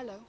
Hello.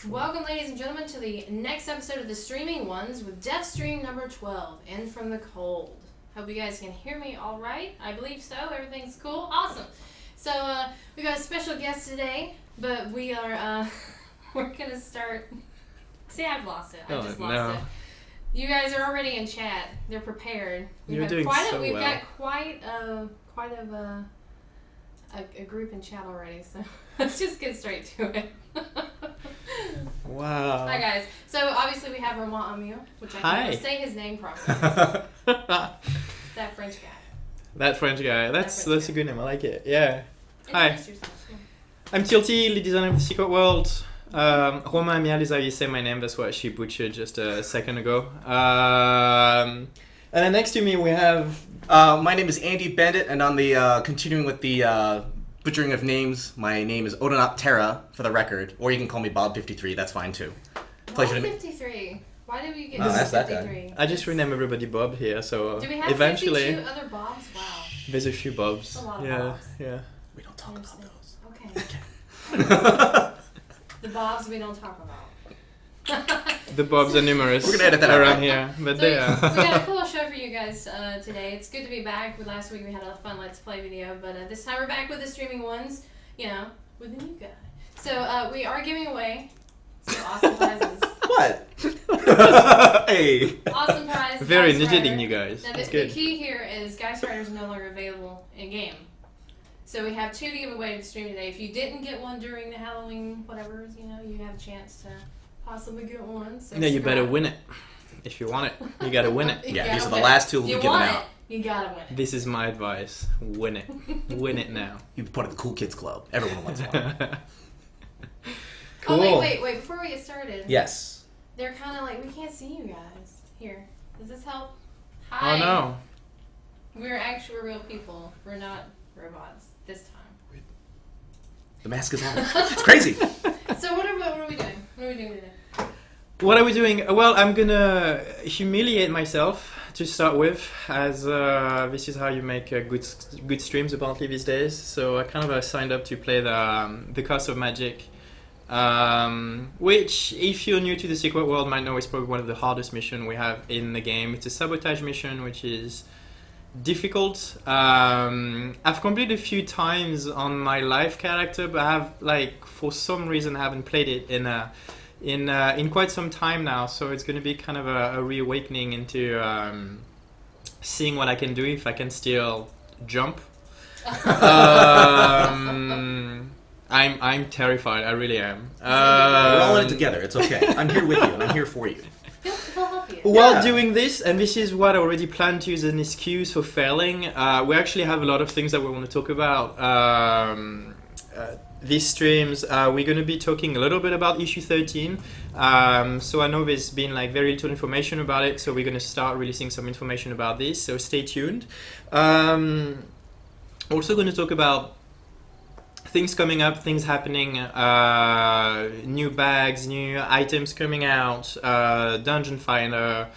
Welcome, ladies and gentlemen, to the next episode of the Streaming Ones with Death Stream number 12, In From the Cold. Hope you guys can hear me all right. I believe so. Everything's cool. Awesome. So, we got a special guest today, but we are, we're going to start... See, I've lost it. I just lost it. You guys are already in chat. They're prepared. You're doing so well. We've got quite a group in chat already, so let's just get straight to it. Wow. Hi guys. So obviously we have Romain Amiel, which I can never say his name properly. That French guy. That French guy. That's a good name. I like it. Yeah. Hi. Yourself, yeah. I'm Tilty, lead designer of the Secret World. Romain Amiel is how you say my name. That's what she butchered just a second ago. And then next to me we have... my name is Andy Bandit, and on the continuing with the butchering of names, my name is Odonop Terra, for the record, or you can call me Bob53. That's fine too. Pleasure to meet. 53. Why did we get that's that 53? I just rename everybody Bob here, so Do we have eventually 52 other Bobs? Wow. there's a few Bobs. That's a lot of yeah, Bobs. yeah. We don't talk about those. Okay. The Bobs we don't talk about. The Bobs are numerous. We're gonna edit that out, around right? here, but So they we are. got a cool show for you guys today. It's good to be back. Last week we had a fun Let's Play video, but this time we're back with the Streaming Ones, you know, with a new guy. So we are giving away some awesome prizes. What? Hey. Awesome prize. Very Geist knitting, Rider. you guys. Now, That's the good. key here is Geist Rider is no longer available in game. So we have 2 to give away to the stream today. If you didn't get one during the Halloween whatever, you know, you have a chance to possibly get one. So Yeah, you better subscribe. win it. If you want it, you gotta win it. You Yeah, gotta these are the win last it. 2 If we'll you be giving want out. it, you gotta win it. This is my advice. Win it. Win it now. You put in the Cool Kids Club. Everyone wants one. Cool. Oh, wait. Before we get started. Yes. They're kind of like, we can't see you guys. Here. Does this help? Hi. Oh no. We're actual real people. We're not robots this time. The mask is on. It's crazy. So what are we doing? What are we doing today? What are we doing? Well, I'm gonna humiliate myself to start with, as this is how you make good streams apparently these days. So I kind of signed up to play the Cost of Magic, which, if you're new to the Secret World, might know is probably one of the hardest missions we have in the game. It's a sabotage mission, which is difficult. I've completed a few times on my live character, but I have, like, for some reason, haven't played it in quite some time now. So it's going to be kind of a reawakening into seeing what I can do if I can still jump. I'm terrified. I really am. We're all in it together. It's okay. I'm here with you, and I'm here for you. He'll help you. While doing this, and this is what I already planned to use as an excuse for failing, we actually have a lot of things that we want to talk about. These streams, we're going to be talking a little bit about issue 13. So I know there's been like very little information about it, so we're going to start releasing some information about this, so stay tuned. Also going to talk about things coming up, things happening, new bags, new items coming out, Dungeon Finder,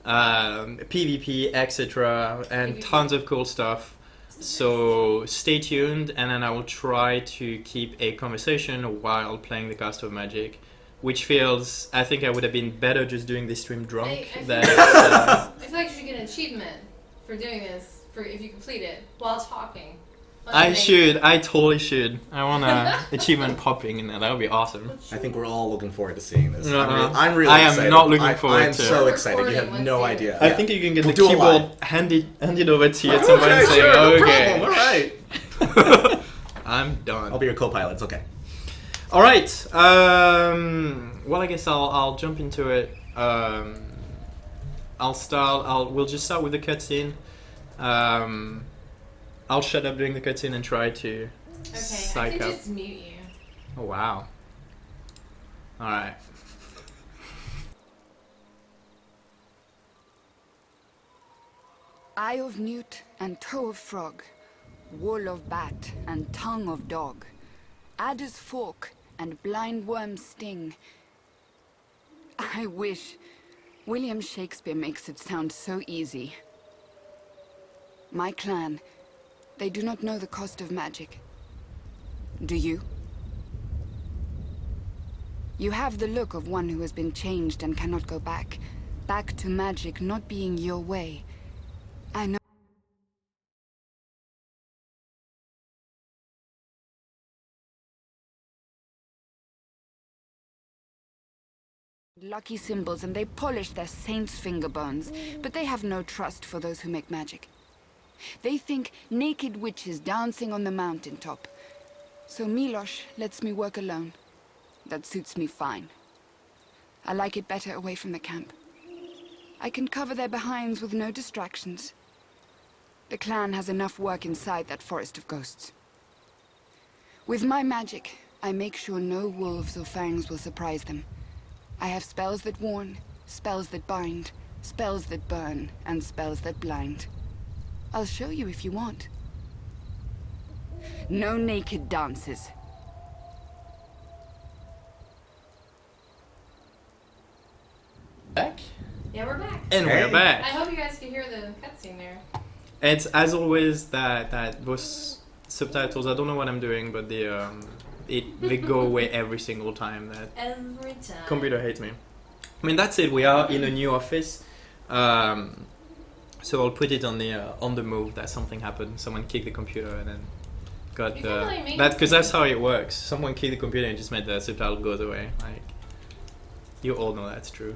PvP, etc., and PvP. tons of cool stuff. So stay tuned, and then I will try to keep a conversation while playing the Cost of Magic, which feels, I think I would have been better just doing this stream drunk I than... I feel like you should get an achievement for doing this, for if you complete it while talking. I totally should. I want a achievement popping in there. That would be awesome. I think we're all looking forward to seeing this. Uh-huh. I'm really I am excited. not looking forward I'm to so it. excited. You have no idea. I think you can get We'll the do a keyboard live. handed over to you at some point and say, sure, no okay. problem. All right. I'm done. I'll be your co-pilot. It's okay. All right. Well, I guess I'll jump into it. We'll just start with the cutscene. I'll shut up during the cutscene and try to I psych can up. just mute you. Oh wow. All right. Eye of newt and toe of frog, wool of bat and tongue of dog, adder's fork and blind worm's sting. I wish William Shakespeare makes it sound so easy. My clan, they do not know the cost of magic. Do you? You have the look of one who has been changed and cannot go back. Back to magic not being your way. I know. Lucky symbols, and they polish their saints' finger bones, but they have no trust for those who make magic. They think naked witches dancing on the mountaintop. So Milosh lets me work alone. That suits me fine. I like it better away from the camp. I can cover their behinds with no distractions. The clan has enough work inside that forest of ghosts. With my magic, I make sure no wolves or fangs will surprise them. I have spells that warn, spells that bind, spells that burn, and spells that blind. I'll show you if you want. No naked dances. Back? Yeah, we're back. And Hey. we're back. I hope you guys can hear the cutscene there. It's as always that those subtitles. I don't know what I'm doing, but they go away every single time. That Every time. computer hates me. I mean, that's it. We are in a new office, so I'll put it on the move that something happened. Someone kicked the computer and then got You the can blame me. that because that's how it works. Someone kicked the computer and just made the subtitle go away. Like you all know that's true.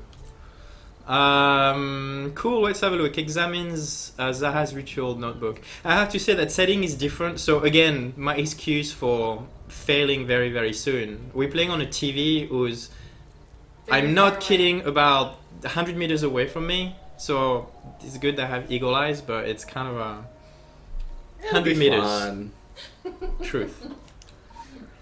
Cool, let's have a look. Examines Zaha's ritual notebook. I have to say that setting is different. So again, my excuse for failing very, very soon. We're playing on a TV who's, Very I'm far not away. kidding, about 100 meters away from me. So it's good to have eagle eyes, but it's kind of a 100 meters. Fun. Truth.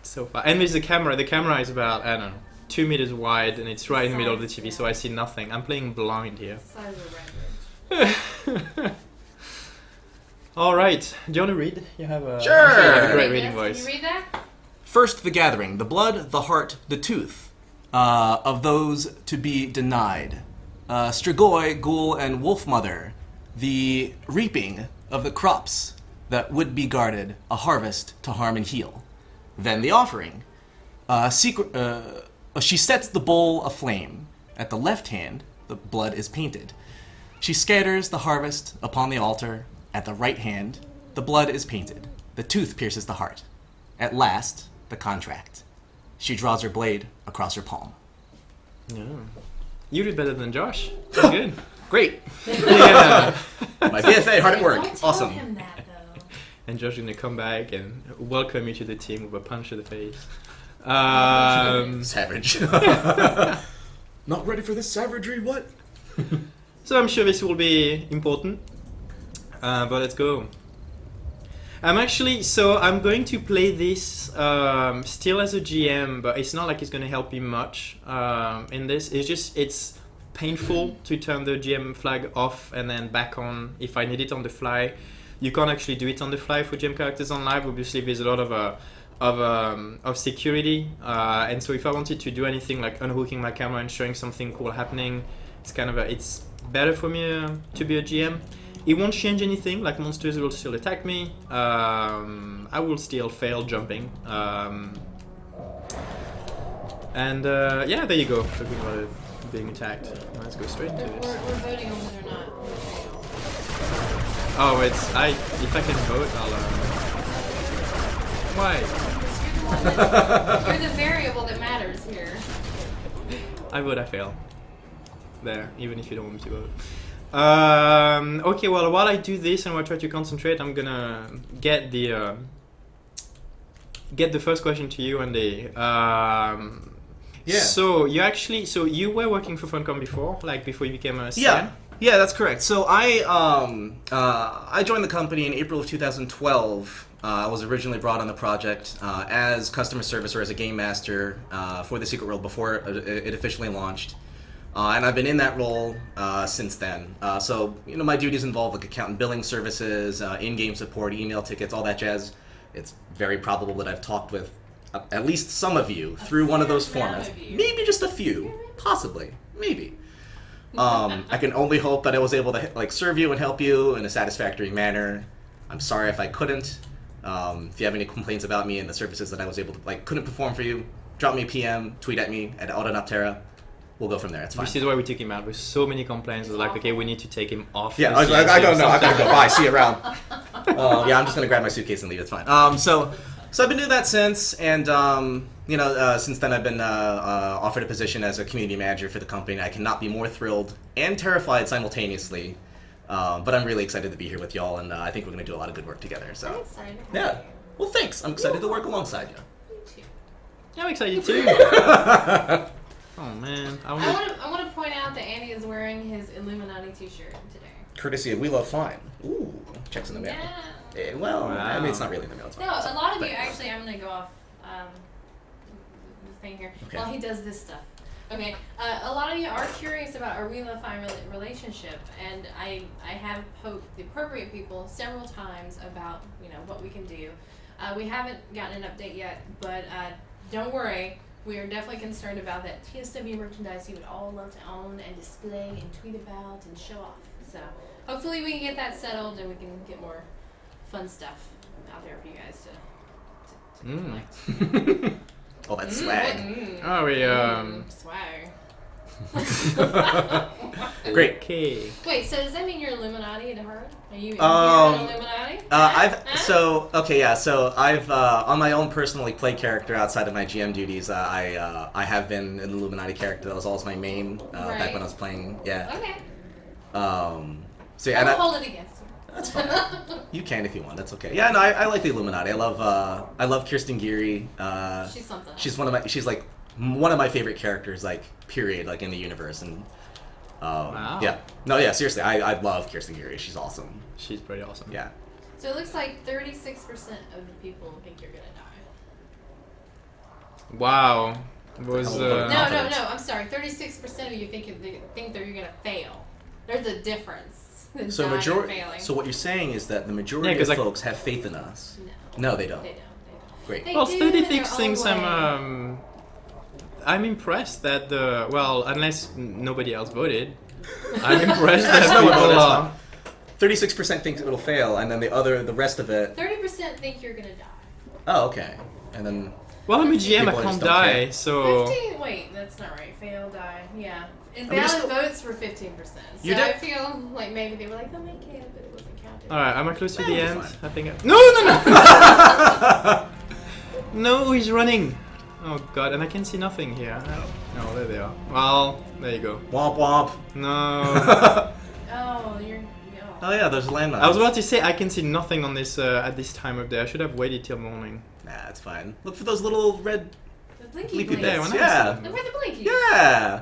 So far. And there's the camera. The camera is about, I don't know, 2 meters wide, and it's right in the middle of the TV, so I see nothing. I'm playing blind here. Size of a record. All right. Do you want to read? You have a Sure. I'm you have a Can great you reading read this? voice. Can you read that? First, the gathering, the blood, the heart, the tooth of those to be denied. Strigoi, Ghoul, and Wolfmother, the reaping of the crops that would be guarded, a harvest to harm and heal. Then the offering. She sets the bowl aflame. At the left hand, the blood is painted. She scatters the harvest upon the altar. At the right hand, the blood is painted. The tooth pierces the heart. At last, the contract. She draws her blade across her palm. Yeah. You did better than Josh. That's good. Great. Yeah. My BFA, hard at work. Don't tell Awesome. him that, though. And Josh is gonna come back and welcome you to the team with a punch to the face. Savage. Not ready for this savagery, what? So I'm sure this will be important. But let's go. I'm going to play this still as a GM, but it's not like it's going to help me much in this. It's painful to turn the GM flag off and then back on if I need it on the fly. You can't actually do it on the fly for GM characters on live. Obviously, there's a lot of security, and so if I wanted to do anything like unhooking my camera and showing something cool happening, it's better for me to be a GM. It won't change anything, like monsters will still attack me, I will still fail jumping, and yeah, there you go, talking about it being attacked. Let's go straight into this. We're voting on whether or not. Oh, if I can vote, I'll, why? You're the variable that matters here. I vote I fail. There, even if you don't want me to vote. Okay, well, while I do this and while I try to concentrate, I'm gonna get the first question to you, Andy. Yeah. So you were working for Funcom before, like before you became a CM? Yeah, that's correct. So I joined the company in April of 2012. I was originally brought on the project as customer service or as a game master for the Secret World before it officially launched. And I've been in that role since then. So, my duties involve like account and billing services, in-game support, email tickets, all that jazz. It's very probable that I've talked with at least some of you through one of those formats. Maybe just a few, possibly, maybe. I can only hope that I was able to serve you and help you in a satisfactory manner. I'm sorry if I couldn't. If you have any complaints about me and the services that I was able to couldn't perform for you, drop me a PM, tweet at me at Autonaptera. We'll go from there. It's fine. This is why we took him out. With so many complaints, it was like, okay, we need to take him off. Yeah, I don't know. I gotta go. Bye. See you around. Yeah, I'm just gonna grab my suitcase and leave. It's fine. So I've been doing that since, and since then I've been offered a position as a community manager for the company. I cannot be more thrilled and terrified simultaneously. But I'm really excited to be here with y'all, and I think we're gonna do a lot of good work together. So I'm excited. yeah. Well, thanks. I'm excited to work alongside you. Me too. I'm excited too. Oh man, I want to point out that Andy is wearing his Illuminati t-shirt today. Courtesy of We Love Fine. Ooh, checks in the mail. Yeah. Well, Wow. I mean, it's not really in the mail. It's No, fine. a lot of you Thanks. actually. I'm gonna go off the thing here Okay. while he does this stuff. Okay, a lot of you are curious about our We Love Fine relationship, and I have poked the appropriate people several times about what we can do. We haven't gotten an update yet, but don't worry. We are definitely concerned about that TSW merchandise you would all love to own and display and tweet about and show off. So hopefully we can get that settled and we can get more fun stuff out there for you guys to collect. Oh, that's swag. Oh, we Swag. Great. Okay. Wait, so does that mean you're Illuminati at heart? Are you you're an Illuminati? So I've on my own personally played character outside of my GM duties. I have been an Illuminati character. That was always my main back Right. when I was playing. Yeah. Okay. So yeah, I and will hold it against you. that's fine. You can if you want. That's okay. Yeah, no, I like the Illuminati. I love Kirsten Geary. She's something. She's like one of my favorite characters, period, in the universe. And Wow. yeah, no, yeah, seriously, I love Kirsten Geary. She's awesome. She's pretty awesome. Yeah. So it looks like 36% of the people think you're gonna die. Wow. Was No, Confidence. I'm sorry. 36% of you think that you're gonna fail. There's a difference. in So dying and majority. failing. So what you're saying is that the majority Yeah, 'cause of folks have faith in us. No. No, they don't. They don't. great. They Well, do 36 in thinks their own way. I'm impressed that unless nobody else voted, I'm impressed that No one people voted, are. 36% think it'll fail, and then the rest of it. 30% think you're gonna die. Oh, okay. And then Well, I'm a GM, I People can't just don't die, care. so 15. Wait, that's not right. Fail, die. Yeah. mean, Invalid still- votes were 15%. So You did- I feel like maybe they were like, they'll make it, but it wasn't counted. all right. Am I close to the That'll be end? fine. I think. No. No, he's running. Oh god, and I can see nothing here. Oh, there they are. Well, there you go. womp womp. No. Oh, you're. Oh yeah, there's landmines. I was about to say I can see nothing on this at this time of day. I should have waited till morning. Nah, it's fine. Look for those little red The blinky leafy blinks. there, bits. when I Yeah. Look for the blinkies. Yeah.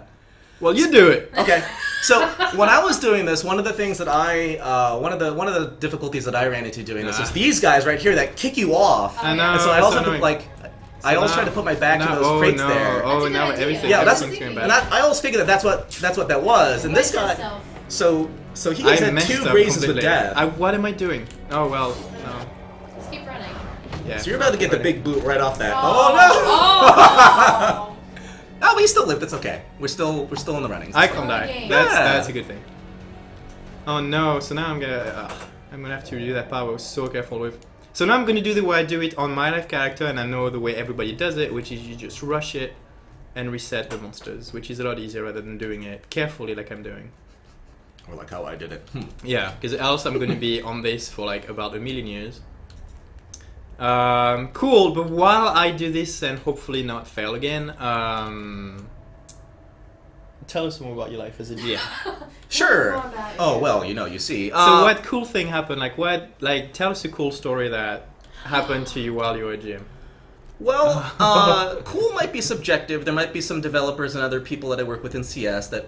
Well, you do it. Okay. So when I was doing this, one of the things that one of the difficulties that I ran into doing this is these guys right here that kick you off. I know. And so I it's also annoying. have to, like, I always try to put my back to those crates there. Oh, That's a now good idea. everything. Yeah, that's everything's going and bad. I always figured that's what that was. And this Watch guy, yourself. so he has I had messed 2 up raises with completely. death. What am I doing? Oh well, no. Just keep running. Yeah. So you're about to get the big boot right off that. Oh. Oh no! Oh, we still lived. It's okay. We're still in the runnings. I can't die. game. That's a good thing. Oh no! So now I'm gonna have to redo that part. I was so careful with. So now I'm gonna do the way I do it on my life character, and I know the way everybody does it, which is you just rush it and reset the monsters, which is a lot easier rather than doing it carefully like I'm doing. Or like how I did it. Yeah, because else I'm gonna be on this for like about a million years. Cool, but while I do this and hopefully not fail again, tell us more about your life as a GM. Sure. What's more about Oh you? well, you see. So what cool thing happened? Tell us a cool story that happened to you while you were a GM. Well, cool might be subjective. There might be some developers and other people that I work with in CS that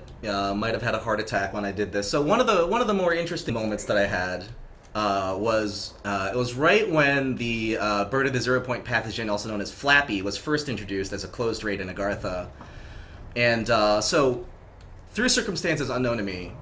might have had a heart attack when I did this. So one of the more interesting moments that I had was it was right when the Bird of the Zero Point pathogen, also known as Flappy, was first introduced as a closed raid in Agartha. And so, through circumstances unknown to me,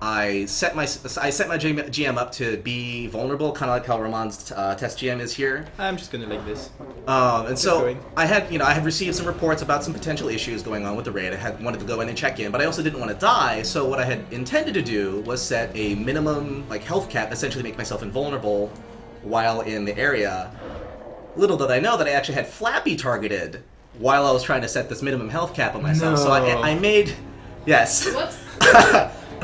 I set my GM up to be vulnerable, kind of like how Ramon's test GM is here. I'm just gonna like this. And so going. I had received some reports about some potential issues going on with the raid. I had wanted to go in and check in, but I also didn't want to die. So what I had intended to do was set a minimum health cap, essentially make myself invulnerable while in the area. Little did I know that I actually had Flappy targeted while I was trying to set this minimum health cap on myself. So No. I made yes. Whoops.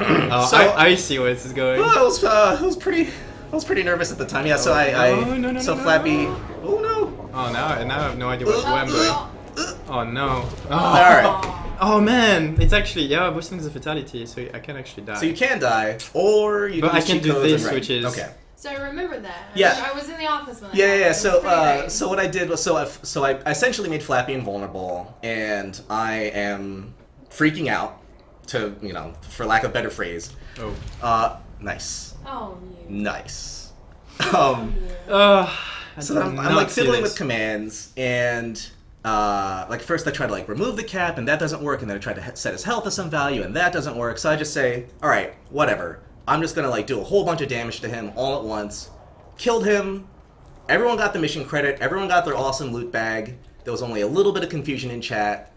Oh, So- I see where this is going. Well, I was pretty nervous at the time. Yeah, so no, Flappy. no. Oh no! Oh, now I have no idea where I'm going. Oh no. Oh. All right. Oh man, it's actually boosting is a fatality, so I can actually die. So you can die, or you. But can I use can cheat do codes this, and write. which is- okay. So I remember that. Yeah. I was in the office when that Yeah. happened. It was So pretty great. so what I did was I essentially made Flappy invulnerable, and I am freaking out, to for lack of a better phrase. Oh. Nice. Oh, you. Nice. Oh, you. So I'm like fiddling with commands, and first I try to remove the cap, and that doesn't work, and then I try to set his health to some value, and that doesn't work. So I just say, all right, whatever. I'm just gonna do a whole bunch of damage to him all at once. Killed him. Everyone got the mission credit. Everyone got their awesome loot bag. There was only a little bit of confusion in chat.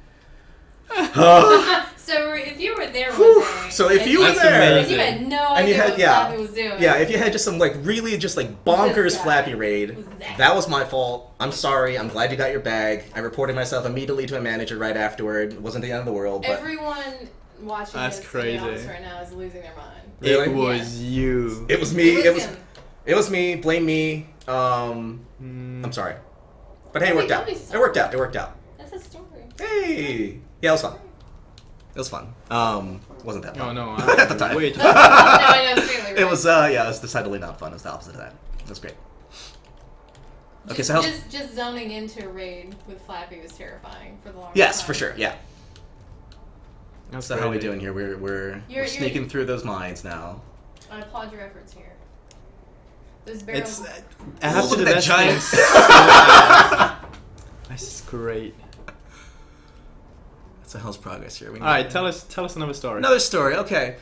So if you were there one day, So if and you were That's there, and amazing. you had no and you idea had what Flappy was doing. yeah, if you had just some really just bonkers This guy. Flappy raid, Was that that was my fault. I'm sorry. I'm glad you got your bag. I reported myself immediately to a manager right afterward. It wasn't the end of the world, but Everyone watching That's this crazy. in the office right now is losing their mind. Really? It was you. it was me. It was him. it was me. Blame me. I'm sorry, but hey, it Don't worked be- out. don't be It worked out. It worked out. That's a story. Hey, yeah, it was fun. It was fun. Wasn't that Oh fun? no. At the time. Wait. No, I know the feeling. It was it was decidedly not fun. It was the opposite of that. It was great. Okay, so how's just zoning into a raid with Flappy was terrifying for the longest yes, time. for sure, yeah. That's So how are we crazy. doing here? We're You're- sneaking through those mines now. I applaud your efforts here. Those barrels. It's. I have Look to at do that giant- This is great. That's a hell's progress here. All right, tell us another story. Another story. Okay.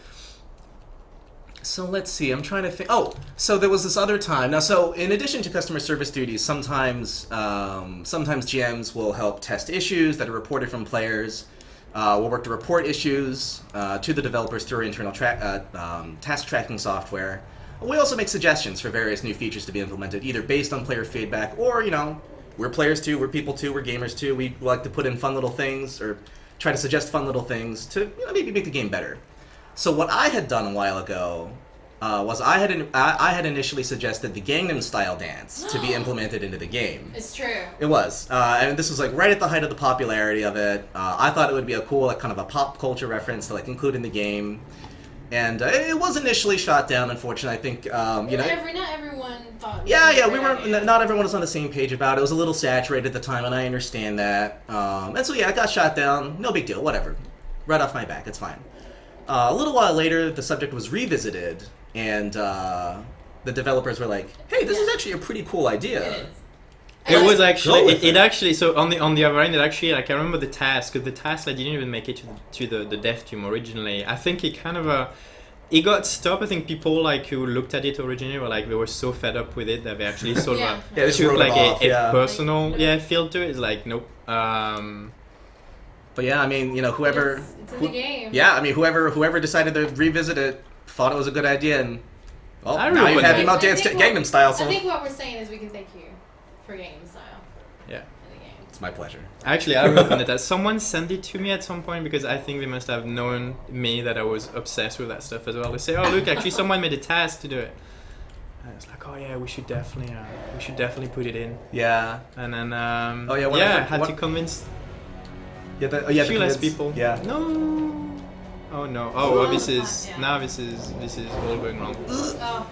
So let's see. I'm trying to think. Oh, so there was this other time. Now, so in addition to customer service duties, sometimes GMs will help test issues that are reported from players. We'll work to report issues to the developers through our internal task tracking software. We also make suggestions for various new features to be implemented, either based on player feedback or, we're players too, we're people too, we're gamers too. We like to put in fun little things or try to suggest fun little things to maybe make the game better. So what I had done a while ago was I had initially suggested the Gangnam Style dance to be implemented into the game. It's true. It was, and this was like right at the height of the popularity of it. I thought it would be a cool, like, kind of a pop culture reference to like include in the game, and it was initially shot down. Unfortunately, I think Not everyone thought. Not everyone was on the same page about it. It was a little saturated at the time, and I understand that. And so it got shot down. No big deal. Whatever. Right off my back. It's fine. A little while later, the subject was revisited, and the developers were like, "Hey, this is actually a pretty cool idea." It is. It was actually Go with it actually so on the other end, it actually, like, I remember the task, because the task, like, didn't even make it to the dev team originally. I think it kind of it got stopped. I think people, like, who looked at it originally were like, they were so fed up with it that they actually sort Yeah. of Yeah, they just took wrote like it off, a personal feel to it. It's like, nope. But yeah, I mean, whoever. It's in the game. Yeah, I mean, whoever decided to revisit it thought it was a good idea, and well, I now you really have like him out I dance think Gangnam Style. So I think what we're saying is we can thank you for Gangnam Style Yeah. in the game. it's my pleasure. Actually, I recommend that. Someone sent it to me at some point because I think they must have known me that I was obsessed with that stuff as well. They say, "Oh, look, actually, someone made a task to do it." And I was like, "Oh yeah, we should definitely put it in." Yeah. And then Oh, yeah, I had to convince Yeah. a few less people. Yeah. No. Oh no. Oh, well, this is all going wrong. Oh,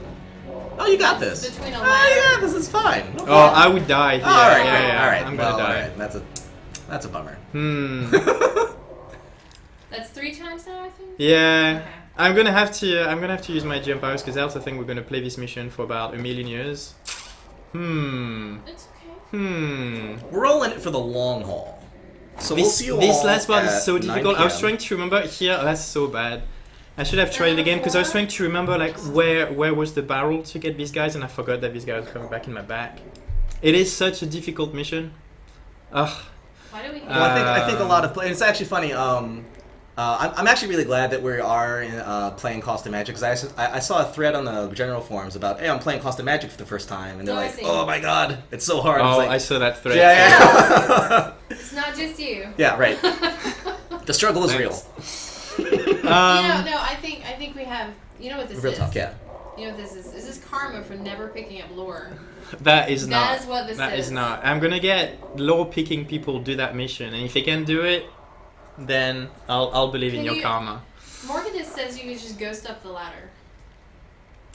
Oh, you got this. between a Oh ladder. yeah, this is fine. No Oh, problem. I would die. Yeah, all right. yeah. All right. I'm gonna well, die. All right. That's a bummer. That's 3 times now, I think. Yeah. Okay. I'm gonna have to use my jump powers because I also think we're gonna play this mission for about 1,000,000 years. It's okay. We're all in it for the long haul. So we'll see you This all last part at is so 9 difficult. I was PM. trying to remember here. Oh, that's so bad. I should have tried it again because I was trying to remember, like, where was the barrel to get these guys, and I forgot that these guys were coming back in my back. It is such a difficult mission. Ugh. Why do we? Well, I think a lot of players. It's actually funny. I'm actually really glad that we are playing Cost of Magic because I saw a thread on the general forums about, hey, I'm playing Cost of Magic for the first time, and they're Oh, I like, see. oh my god, it's so hard. Oh, It's like, I saw that thread. yeah. It's not just you. Yeah, right. The struggle is real. No, I think we have. You know what this Real is? talk, yeah. You know what this is? This is karma for never picking up lore. That is That not. is what this That is. is not. I'm gonna get lore picking people do that mission, and if they can do it, then I'll believe in Can your you- karma. Morgan just says you can just ghost up the ladder.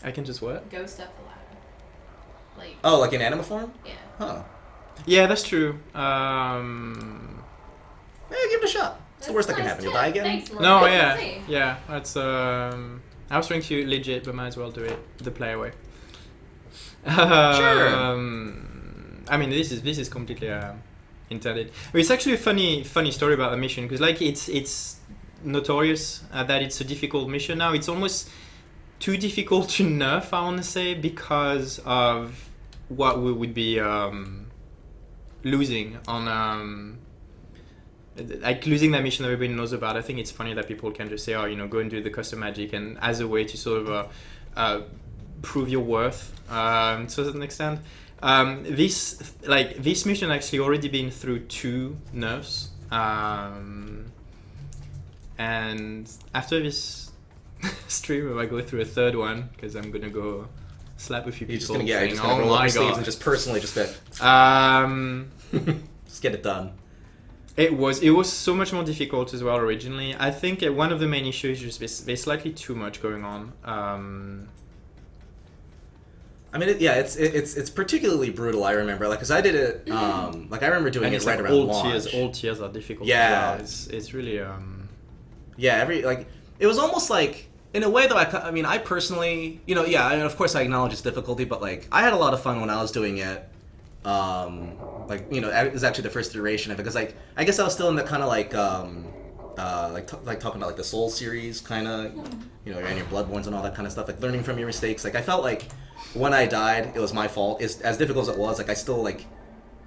I can just what? Ghost up the ladder. Like, Oh, like in anima form? yeah. Huh. Yeah, that's true. Give it a shot. It's the worst that can Nice happen. You tip. die again? Thanks, Morgan. No, Let's yeah, see. yeah. That's I was trying to legit, but might as well do it the player way. I mean, this is completely intended. But it's actually a funny story about the mission because, like, it's notorious that it's a difficult mission now. It's almost too difficult to nerf, I want to say, because of what we would be losing on. Like, losing that mission that everybody knows about. I think it's funny that people can just say, oh, go and do the custom magic, and as a way to sort of prove your worth to a certain extent. This mission actually already been through 2 nerfs, and after this stream, if I go through a 3rd one, because I'm gonna go slap a few You're just people. gonna saying, roll oh up my your sleeves and god! just personally just bet. Just get it done. It was so much more difficult as well originally. I think one of the main issues is just there's slightly too much going on. I mean, it's particularly brutal. I remember, like, because I did it. Like, I remember doing And it it's right like around all launch. tiers are difficult. Yeah. as well. It's really Yeah, it was almost like, in a way though, I mean, I personally, I mean, of course I acknowledge its difficulty, but like, I had a lot of fun when I was doing it. It was actually the first iteration of it, because like, I guess I was still in the kind of like, like talking about like the Soul series, kind of, you know, and your Bloodborns and all that kind of stuff. Like learning from your mistakes. Like I felt like when I died, it was my fault. It's as difficult as it was. Like I still like,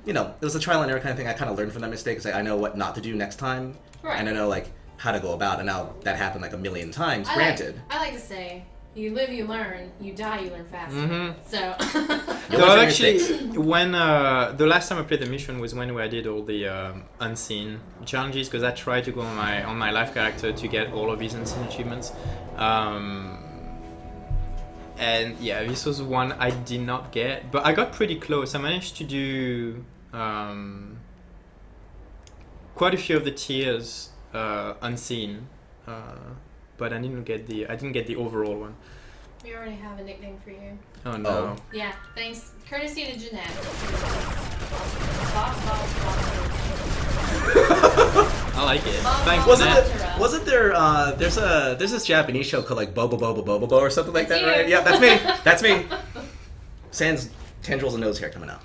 you know, it was a trial and error kind of thing. I kind of learned from that mistake. Like I know what not to do next time, Right. and I know like how to go about it. And now that happened like a million times. Granted. I like to say, you live, you learn. You die, you learn faster. Mhm. So. You No, learn from your actually, mistakes. when the last time I played the mission was when I did all the unseen challenges, because I tried to go on my life character to get all of these unseen achievements. And yeah, this was one I did not get, but I got pretty close. I managed to do quite a few of the tiers unseen, but I didn't get the overall one. We already have a nickname for you. Oh no! Oh. Yeah, thanks. Courtesy to Jeanette. I like it. Bob, Thanks, Bob, Wasn't Matt. Bob. wasn't there there's this Japanese show called like Bobo Bobo Bobo Bo or something like That's that, right? you. Yeah, that's me. That's me. Sans tendrils and nose hair coming out.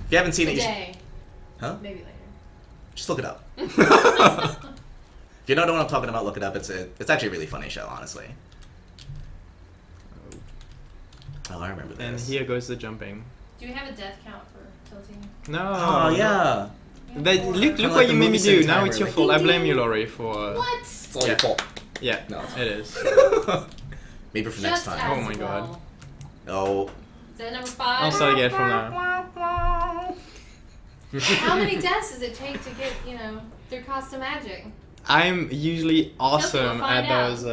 If you haven't seen it, you should, Today. huh? Maybe later. Just look it up. If you don't know what I'm talking about, look it up. It's actually a really funny show, honestly. Oh, I remember And this. here goes the jumping. Do we have a death count for tilting? No. Oh yeah. But look Kinda what like you the made me movie do. Sim Now timer, it's your like, fault. I ding, blame you, ding. Laurie, for. What? It's all Yeah. your fault. Yeah, No. it is. Maybe for Just next time. Oh as my God. well. Oh. Is that number 5? I'll start again from now. How many deaths does it take to get, through Costa Magic? I'm usually awesome find at out. those.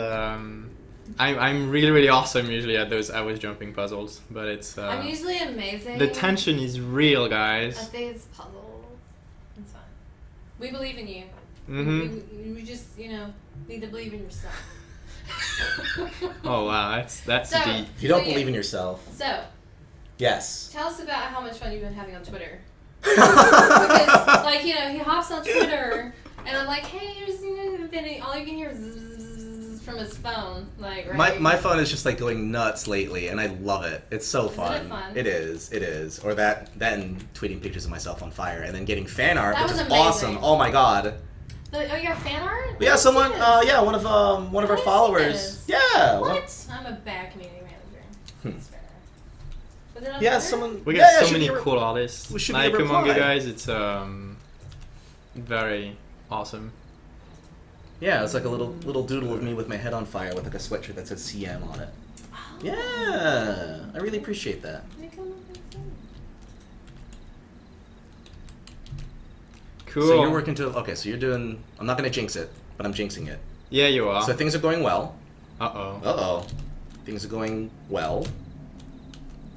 I'm really really awesome usually at those hours jumping puzzles, but it's I'm usually amazing. the tension is real, I guys. think it's puzzles. It's fine. We believe in you. Mhm. We just, need to believe in yourself. Oh wow, that's So- deep. If you don't So, yeah. believe in yourself, So, yes. tell us about how much fun you've been having on Twitter. Because, like, he hops on Twitter, and I'm like, hey, here's, then all you can hear is zzz from his phone. Like, right? My phone is just like going nuts lately, and I love it. It's so Isn't it fun. fun? It is. Or that and tweeting pictures of myself on fire, and then getting fan art, That which was is amazing. awesome. Oh my god. Oh, you got fan art? Yeah, Let's someone. see this. Yeah, one of our Let's see followers. this. Yeah. What? I'm a bad community manager. That's fair. Was it on Yeah, Twitter? someone. We yeah, got yeah, so should many be a re- cool artists. we should be a Like among you reply. guys, it's very awesome. Yeah, it's like a little doodle of me with my head on fire with like a sweatshirt that says CM on it. Oh. Yeah, I really appreciate that. Let me come up and see. Cool. So you're working to. Okay, so you're doing. I'm not gonna jinx it, but I'm jinxing it. Yeah, you are. So things are going well. Uh oh. Uh-oh. Things are going well.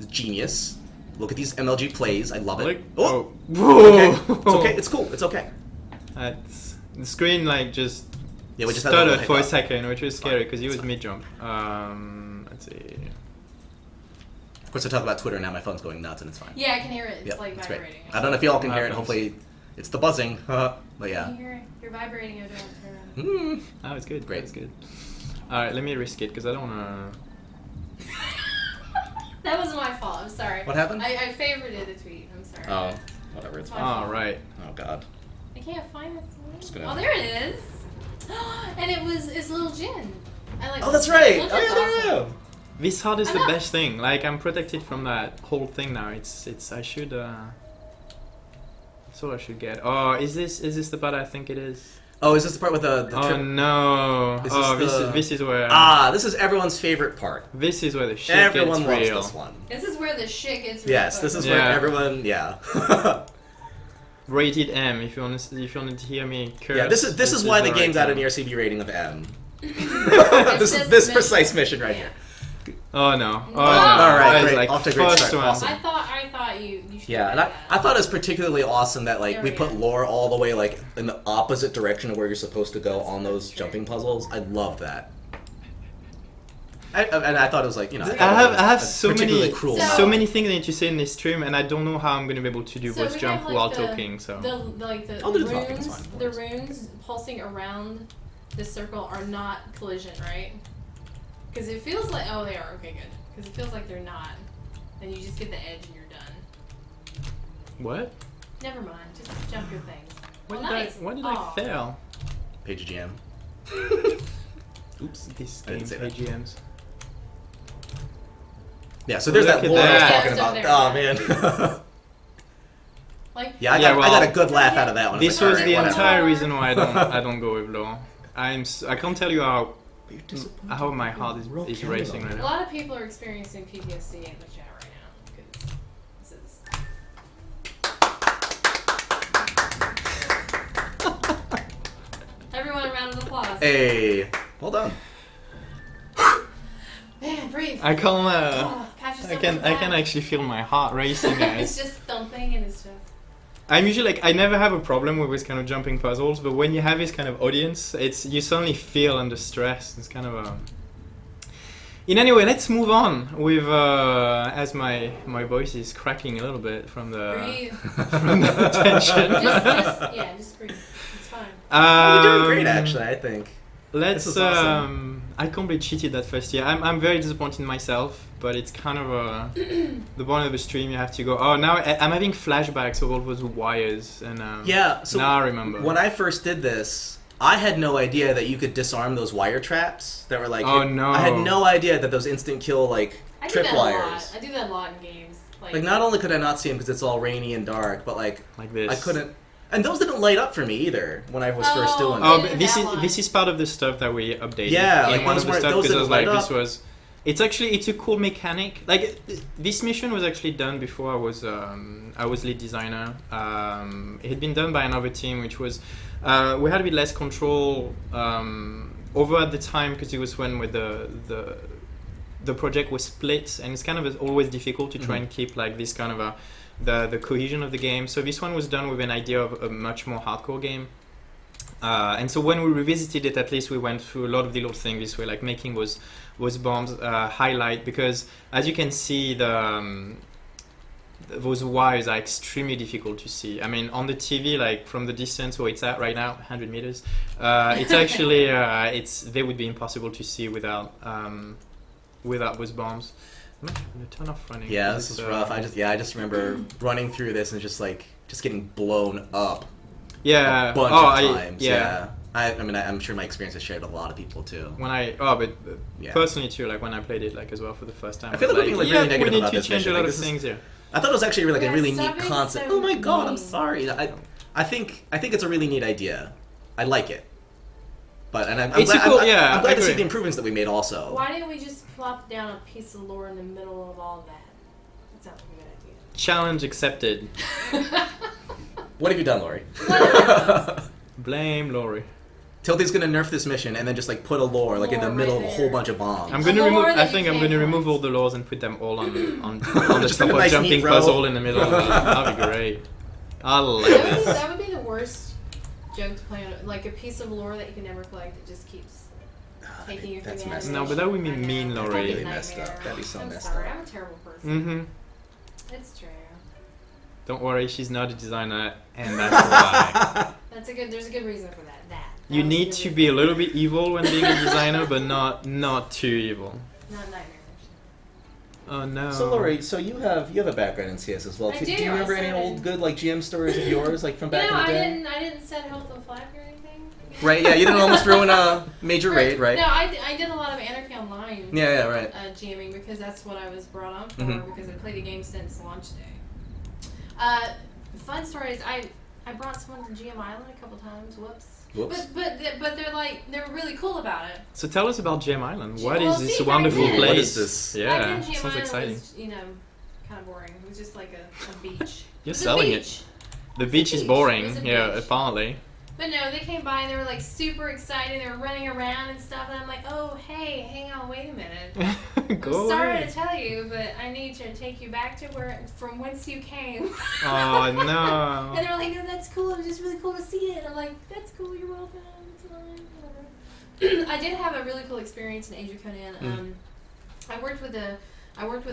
Genius. Look at these MLG plays. I love it. Oh! Okay. It's okay. It's cool. It's okay. That's, the screen just Yeah, we just had a little stuttered for a hiccup. second, which was It's scary fine. because he It's was fine. mid jump. Let's see. Of course, I talk about Twitter now. My phone's going nuts, and it's fine. Yeah, I can hear it. It's Yep, like it's great. vibrating. I don't know if y'all can hear it. Happens. Hopefully, it's the buzzing. But I yeah. can hear it. You're vibrating. I don't turn around. Mm. Oh, it's good. Great. It's good. All right, let me risk it because I don't wanna. That wasn't my fault. I'm sorry. What happened? I favorited the tweet. I'm sorry. Oh, whatever. It's fine. All right. Oh God. I can't find it. Just gonna- Oh, there it is. And it's Little Jin. I like. Oh, that's right. Little Oh yeah, Jin's there you awesome. go. This HUD is the Enough. best thing. Like I'm protected from that whole thing now. It's I should. That's all I should get. Oh, is this the part I think it is? Oh, is this the part with the Oh trip? no! Is Oh, this the- this is where This is everyone's favorite part. this is where the shit Everyone gets loves real. this one. This is where the shit gets. real Yes, this fun. is where Yeah. everyone. Yeah. Rated M. If you want to hear me curse. Yeah, this is why the right game got an time. ERCB rating of M. It's this this precise mission. mission right Yeah. here. Oh no! Oh no! All right, That is great. like Off to a great first start. one. Awesome. I thought you should. Yeah, do and that. I thought it was particularly awesome that like There we we put go. lore all the way like in the opposite direction of where you're supposed to go on those That's jumping puzzles. I love that. And I thought it was like I have so particularly many cruel. So- so many things I need to say in this stream, and I don't know how I'm gonna be able to do So voice we jump have, like, while the- talking. So The I'll do the talking, it's runes, fine. the runes pulsing around the circle are not collision, right? Because it feels like they are okay, good. Because it feels like they're not, and you just get the edge and you're done. what? Never mind, just jump your things. Why Well, did nice. I? Why did Aw. I fail? Page GM. Oops. This I game didn't say that. AGMs. Yeah, so there's Look that at lore I was that. talking Yeah, about. it's up Oh, man. Like, Yeah, I Yeah, got well, a good laugh out of that one. I This like, was "Alright, the whatever." entire reason why I don't go with lore. I can't tell you how You're disappointed. how my heart Real is candle. racing right a now. lot of people are experiencing PTSD in the chat right now because this is. Everyone, a round of applause. Hey, well done. Man, breathe. I can't. Oh, pat yourself I on can. the I can back. actually feel my heart racing, It's guys. just thumping and it's just. I'm usually like I never have a problem with this kind of jumping puzzles, but when you have this kind of audience, it's you suddenly feel under stress. It's kind of a. In any way, let's move on with as my voice is cracking a little bit from the Breathe. from the tension. Just breathe. It's fine. You're doing great, actually. I think. Let's. This is awesome. I completely cheated that first year. I'm very disappointed in myself, but it's kind of the point of the stream. You have to go. Oh, now I'm having flashbacks of all those wires, and Yeah. So now I remember. when I first did this, I had no idea that you could disarm those wire traps that were like. Oh, no. I had no idea that those instant kill like I do that a tripwires. lot. I do that a lot in games. Like not only could I not see them because it's all rainy and dark, but like this. I couldn't. And those didn't light up for me either when I was first Oh, doing yeah. Oh, it. but this is part of the stuff that we updated. Yeah, in like one those of the weren't- stuff those because I was didn't like, light this up. was. It's a cool mechanic. Like this mission was actually done before I was lead designer. It had been done by another team, which was we had a bit less control over at the time because it was when with the project was split, and it's kind of always difficult to try and keep like this kind of the cohesion of the game. So this one was done with an idea of a much more hardcore game. And so when we revisited it, at least we went through a lot of the little things this way, like making was bombs highlight, because as you can see, those wires are extremely difficult to see. I mean, on the TV, like from the distance where it's at right now, 100 meters, it's actually they would be impossible to see without those bombs. I'm actually gonna turn off running. Yeah, because this is it's, rough. I just remember running through this and just getting blown up yeah. a bunch oh, of times. yeah. I mean, I'm sure my experience has shared with a lot of people too. When Yeah. personally too, like when I played it, like as well for the first time, I feel was like we're being, like, yeah, really negative we need about to this change mission. a lot Like, of this is- things here. I thought it was actually like Yeah, a really stop neat being concept. so Oh my god, I'm mean. sorry. I think it's a really neat idea. I like it. But and I'm It's glad, a cool- I'm, yeah, I'm glad I to see agree. the improvements that we made also. Why didn't we just plop down a piece of lore in the middle of all that? That sounds like a Challenge accepted. good idea. What have you done, Lori? Blame Lori. Tilty's gonna nerf this mission and then just like put a lore like in the Lore middle right of a there. whole bunch of bombs. I'm A gonna lore remove. that I you think I'm can't gonna remove find. all the laws and put them all on the Just top in a of nice jumping neat row. puzzle in the middle. That'd be great. I like this. That would be the worst joke to play on. Like a piece of lore that you can never collect that just keeps taking you through That's the messed No, animation. but that would be I know. mean, That'd Lori. be a Really messed nightmare. up. That'd be so I'm messed sorry. up. I'm a terrible person. Mm-hmm. It's true. Don't worry, she's not a designer, and that's why. There's a good reason for that. That You was need the to reason. be a little bit evil when being a designer, but not too evil. Not nightmarish. Oh no. So Lori, so you have a background in CS as well. I Do do, you remember I any started- old good like GM stories of yours, like from back No, in the I day? didn't set health on flag or anything. Right? Yeah, you didn't almost ruin a major raid, right? No, I did a lot of Anarchy Online. Yeah, right. GMing because that's what I was brought on for Mhm. because I played the game since launch day. Fun stories. I brought someone to GM Island a couple times. Whoops. Whoops. But they're really cool about it. So tell us about Gem Island. Gem- What well, is this see, wonderful back then- place? What is this? Back Yeah, then, GM sounds Island exciting. was, kind of boring. It was just like a beach. You're It was a selling it. beach. The It's a beach is beach. boring. It's a Yeah, beach. apparently. But no, they came by and they were like super excited. They were running around and stuff, and I'm like, oh hey, hang on, wait a minute. Go I'm sorry away. to tell you, but I need to take you back to from whence you came. Oh no. And they were like, no, that's cool. It was just really cool to see it. I'm like, that's cool. You're welcome. It's fine. Whatever. I did have a really cool experience in Age of Conan. I worked with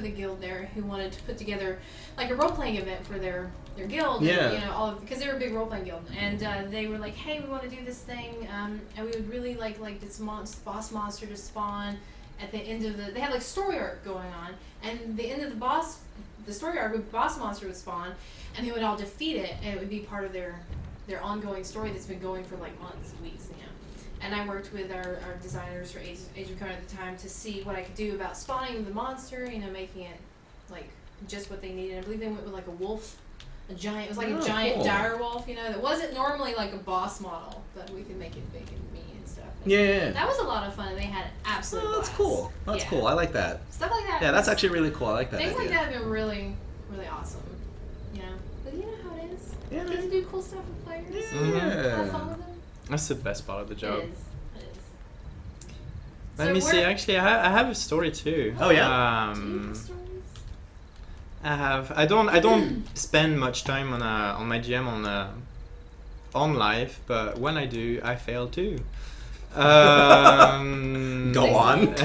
a guild there who wanted to put together like a role playing event for their guild. Yeah. And, because they were a big role playing guild, and they were like, hey, we want to do this thing, and we would really like this boss monster to spawn at the end of they had like story arc going on, and the end of the story arc, the boss monster would spawn, and they would all defeat it, and it would be part of their ongoing story that's been going for like months, weeks, and I worked with our designers for Age of Conan at the time to see what I could do about spawning the monster, making it like just what they needed. I believe they went with like a wolf, a giant. It was like a giant cool. dire wolf, that wasn't normally like a boss model, but we could make it big and mean and stuff. And Yeah. that was a lot of fun, and they had an absolute That's blast. cool. That's Yeah. cool. I like that. Stuff like that. Yeah, that's actually really cool. I like that things idea. like that have been really, really awesome. But you know how it is. Yeah, You get to do cool stuff with players. Yeah. Have fun with them. That's the best part of the job. It is. Let So me see. we're- Actually, I have a story too. Oh, yeah? Do you have stories? I have. I don't spend much time on my GM on live, but when I do, I fail too. Go on.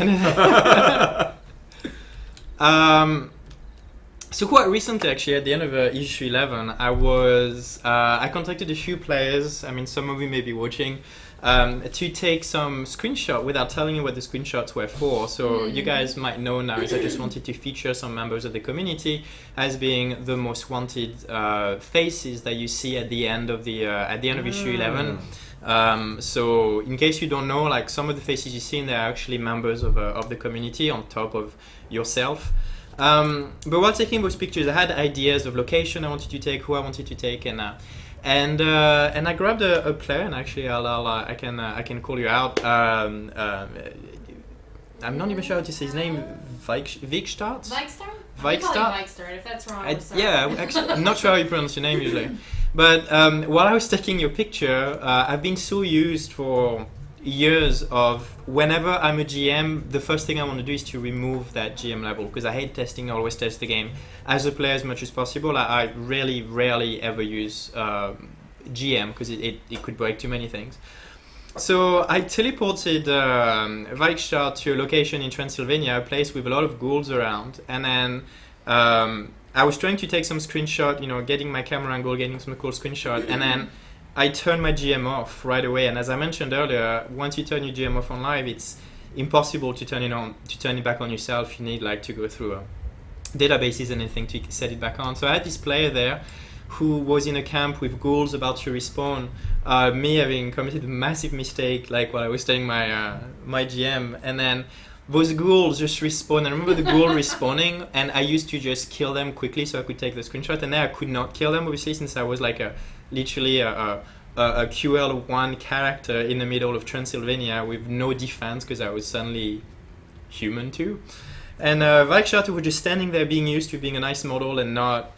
So quite recently, actually, at the end of issue 11, I contacted a few players. I mean, some of you may be watching. To take some screenshot without telling you what the screenshots were for. So you guys might know now is I just wanted to feature some members of the community as being the most wanted faces that you see at the end of issue 11. So in case you don't know, like some of the faces you see in there are actually members of the community on top of yourself. But while taking those pictures, I had ideas of location I wanted to take, who I wanted to take, and I grabbed a player, and actually I can call you out. I'm not even sure how to say his name. Vikstart? Vikestar? Vikestar? Vikestar. If that's wrong, I'm sorry. Yeah, actually, I'm not sure how you pronounce your name usually. But while I was taking your picture, I've been so used for years of whenever I'm a GM, the first thing I want to do is to remove that GM label because I hate testing. I always test the game as a player as much as possible. I rarely ever use GM because it could break too many things. So I teleported Vikestar to a location in Transylvania, a place with a lot of ghouls around, and then I was trying to take some screenshot, getting my camera angle, getting some cool screenshot, and then I turned my GM off right away. And as I mentioned earlier, once you turn your GM off on live, it's impossible to turn it back on yourself. You need to go through databases and anything to set it back on. So I had this player there who was in a camp with ghouls about to respawn, me having committed a massive mistake while I was telling my GM, and then those ghouls just respawn. I remember the ghoul respawning, and I used to just kill them quickly so I could take the screenshot, and then I could not kill them obviously since I was literally a QL1 character in the middle of Transylvania with no defense because I was suddenly human too. And Vikestar was just standing there being used to being a nice model and not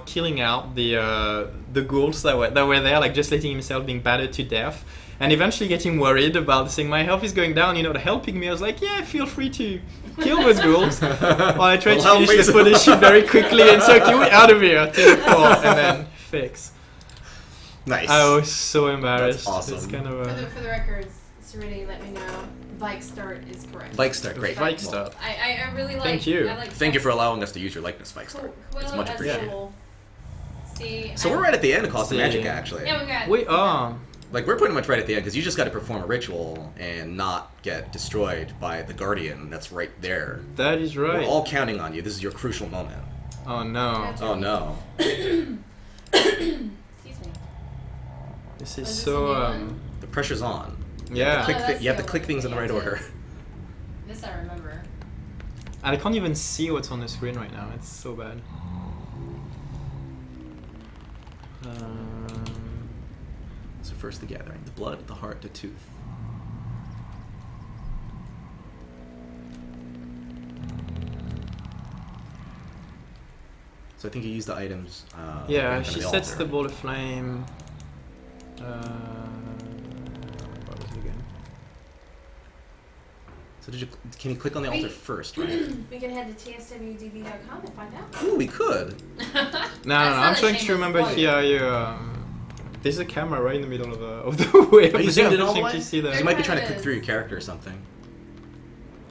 killing out the ghouls that were there, just letting himself being battered to death. And eventually getting worried about saying my health is going down, helping me. I was like, yeah, feel free to kill those ghouls. While I tried to finish the footage very quickly and so get out of here, teleport, and then fix. Nice. I was so embarrassed. That's awesome. It's kind of For the records, Serenity let me know Vikestart is correct. Vikestar, great. Vikestar. I really like. Thank you. I like Thank you for allowing us to use your likeness, Vikestar. It's much appreciated. See, So we're right at the end of Cost of Magic, actually. Yeah, we got. We are. We're pretty much right at the end because you just got to perform a ritual and not get destroyed by the Guardian that's right there. That is right. We're all counting on you. This is your crucial moment. Oh no. Oh no. Excuse me. This is this a so new one? The pressure's on. yeah. Oh, that's You have to the click one. things in the right Yeah, order. This I remember. I can't even see what's on the screen right now. It's so bad. So first the gathering, the blood, the heart, the tooth. So I think you use the items. Yeah, in she the sets altar. the ball of flame. What was it again? So can you click on the altar first, right? We can head to tswdb.com and find out. Ooh, we could. No, I'm trying to remember here. There's a camera right in the middle of the way. Are you zoomed in all the I'm way? trying to see that. You might be trying to There click it through is. your character or something.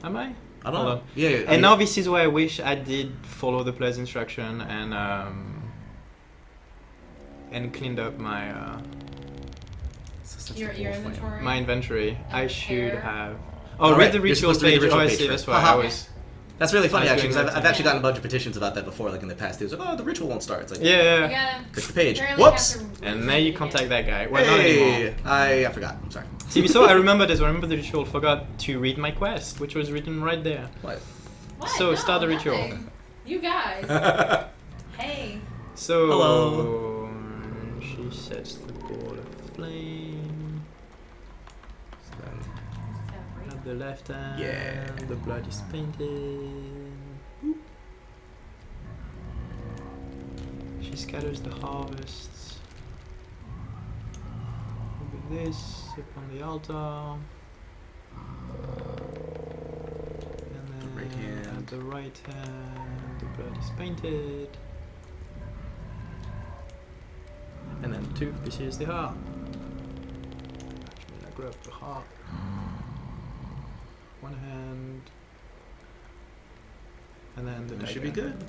Am I? I don't Hold know. on. Yeah. And now this is where I wish I did follow the player's instruction and cleaned up my Your inventory. my inventory. I And should hair. have. Oh, Oh, right. read the You're ritual supposed to read page. the ritual Oh, I page see. first. That's why Haha. I was. That's really funny, I was actually, going because I've to- actually gotten a bunch of petitions about that before, in the past. It was like, oh, the ritual won't start. It's like, You Yeah. gotta. click the page. apparently Whoops! have to And now you read it contact again. that guy. Well, not anymore. Hey, I forgot. I'm sorry. See, so I remember this. I remember the ritual. Forgot to read my quest, which was written right there. What? What? So, No, start the ritual. nothing. You guys. Hey. So Hello. she sets the ball of flame at the left hand. Yeah. The blood is painted. She scatters the harvests with this upon the altar. And then right hand. at the right hand, the blood is painted. And then two, this is the heart. Actually, I grab the heart. One hand. And then the That should be dagger. good.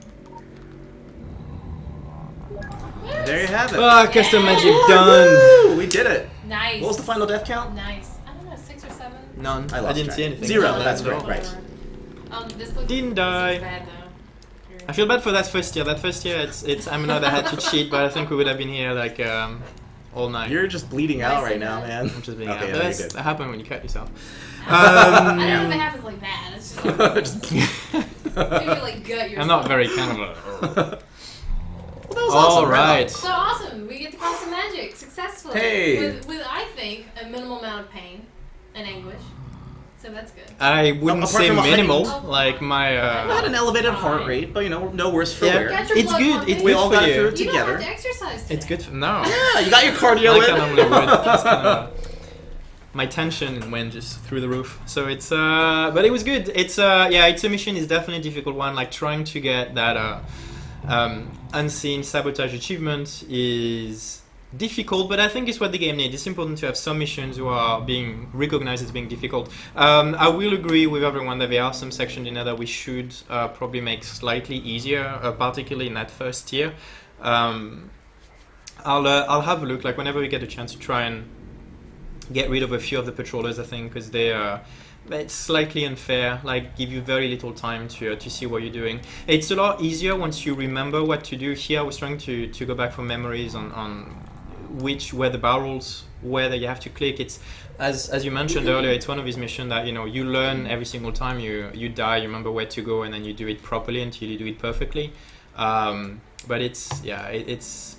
There you have it. Ah, custom magic done! Woo! We did it. Nice. What was the final death count? Nice. I don't know, 6 or 7? None. I I, lost didn't track. see anything. 0, No, that's no. right, right. This looks, Didn't this die. is bad though. I feel bad for that first year. That first year, it's I know that I had to cheat, but I think we would have been here like all night. You're just bleeding out Nice right and now, bad. man. I'm just being Okay, out. yeah, But you're that's, good. that happened when you cut yourself. I don't know if it happens like that. It's just like maybe like gut yourself. I'm not very cannibal. That was All awesome, right. So awesome! We get to cross some magic successfully. Hey. With I think a minimal amount of pain and anguish. So that's good. I wouldn't Apart say from a minimal. honey- like my. I had an elevated heart rate, but you know, no worse for Yeah. wear. Got your It's blood good. pumping. It's We good all for got you. through it You don't have together. to exercise today. It's good. For, no. Yeah, you got your cardio Like I in. normally would. It's kind of, my tension went just through the roof. So it's but it was good. It's yeah, it's a mission. Is definitely a difficult one. Like trying to get that unseen sabotage achievement is difficult, but I think it's what the game needs. It's important to have some missions who are being recognized as being difficult. I will agree with everyone that there are some sections in there that we should probably make slightly easier, particularly in that first tier. I'll have a look, like whenever we get a chance to try and get rid of a few of the patrollers, I think, because it's slightly unfair, like give you very little time to see what you're doing. It's a lot easier once you remember what to do. Here I was trying to go back from memories on where the barrels, whether you have to click. It's as you mentioned earlier, it's one of these missions that you learn every single time you die, you remember where to go, and then you do it properly until you do it perfectly. But it's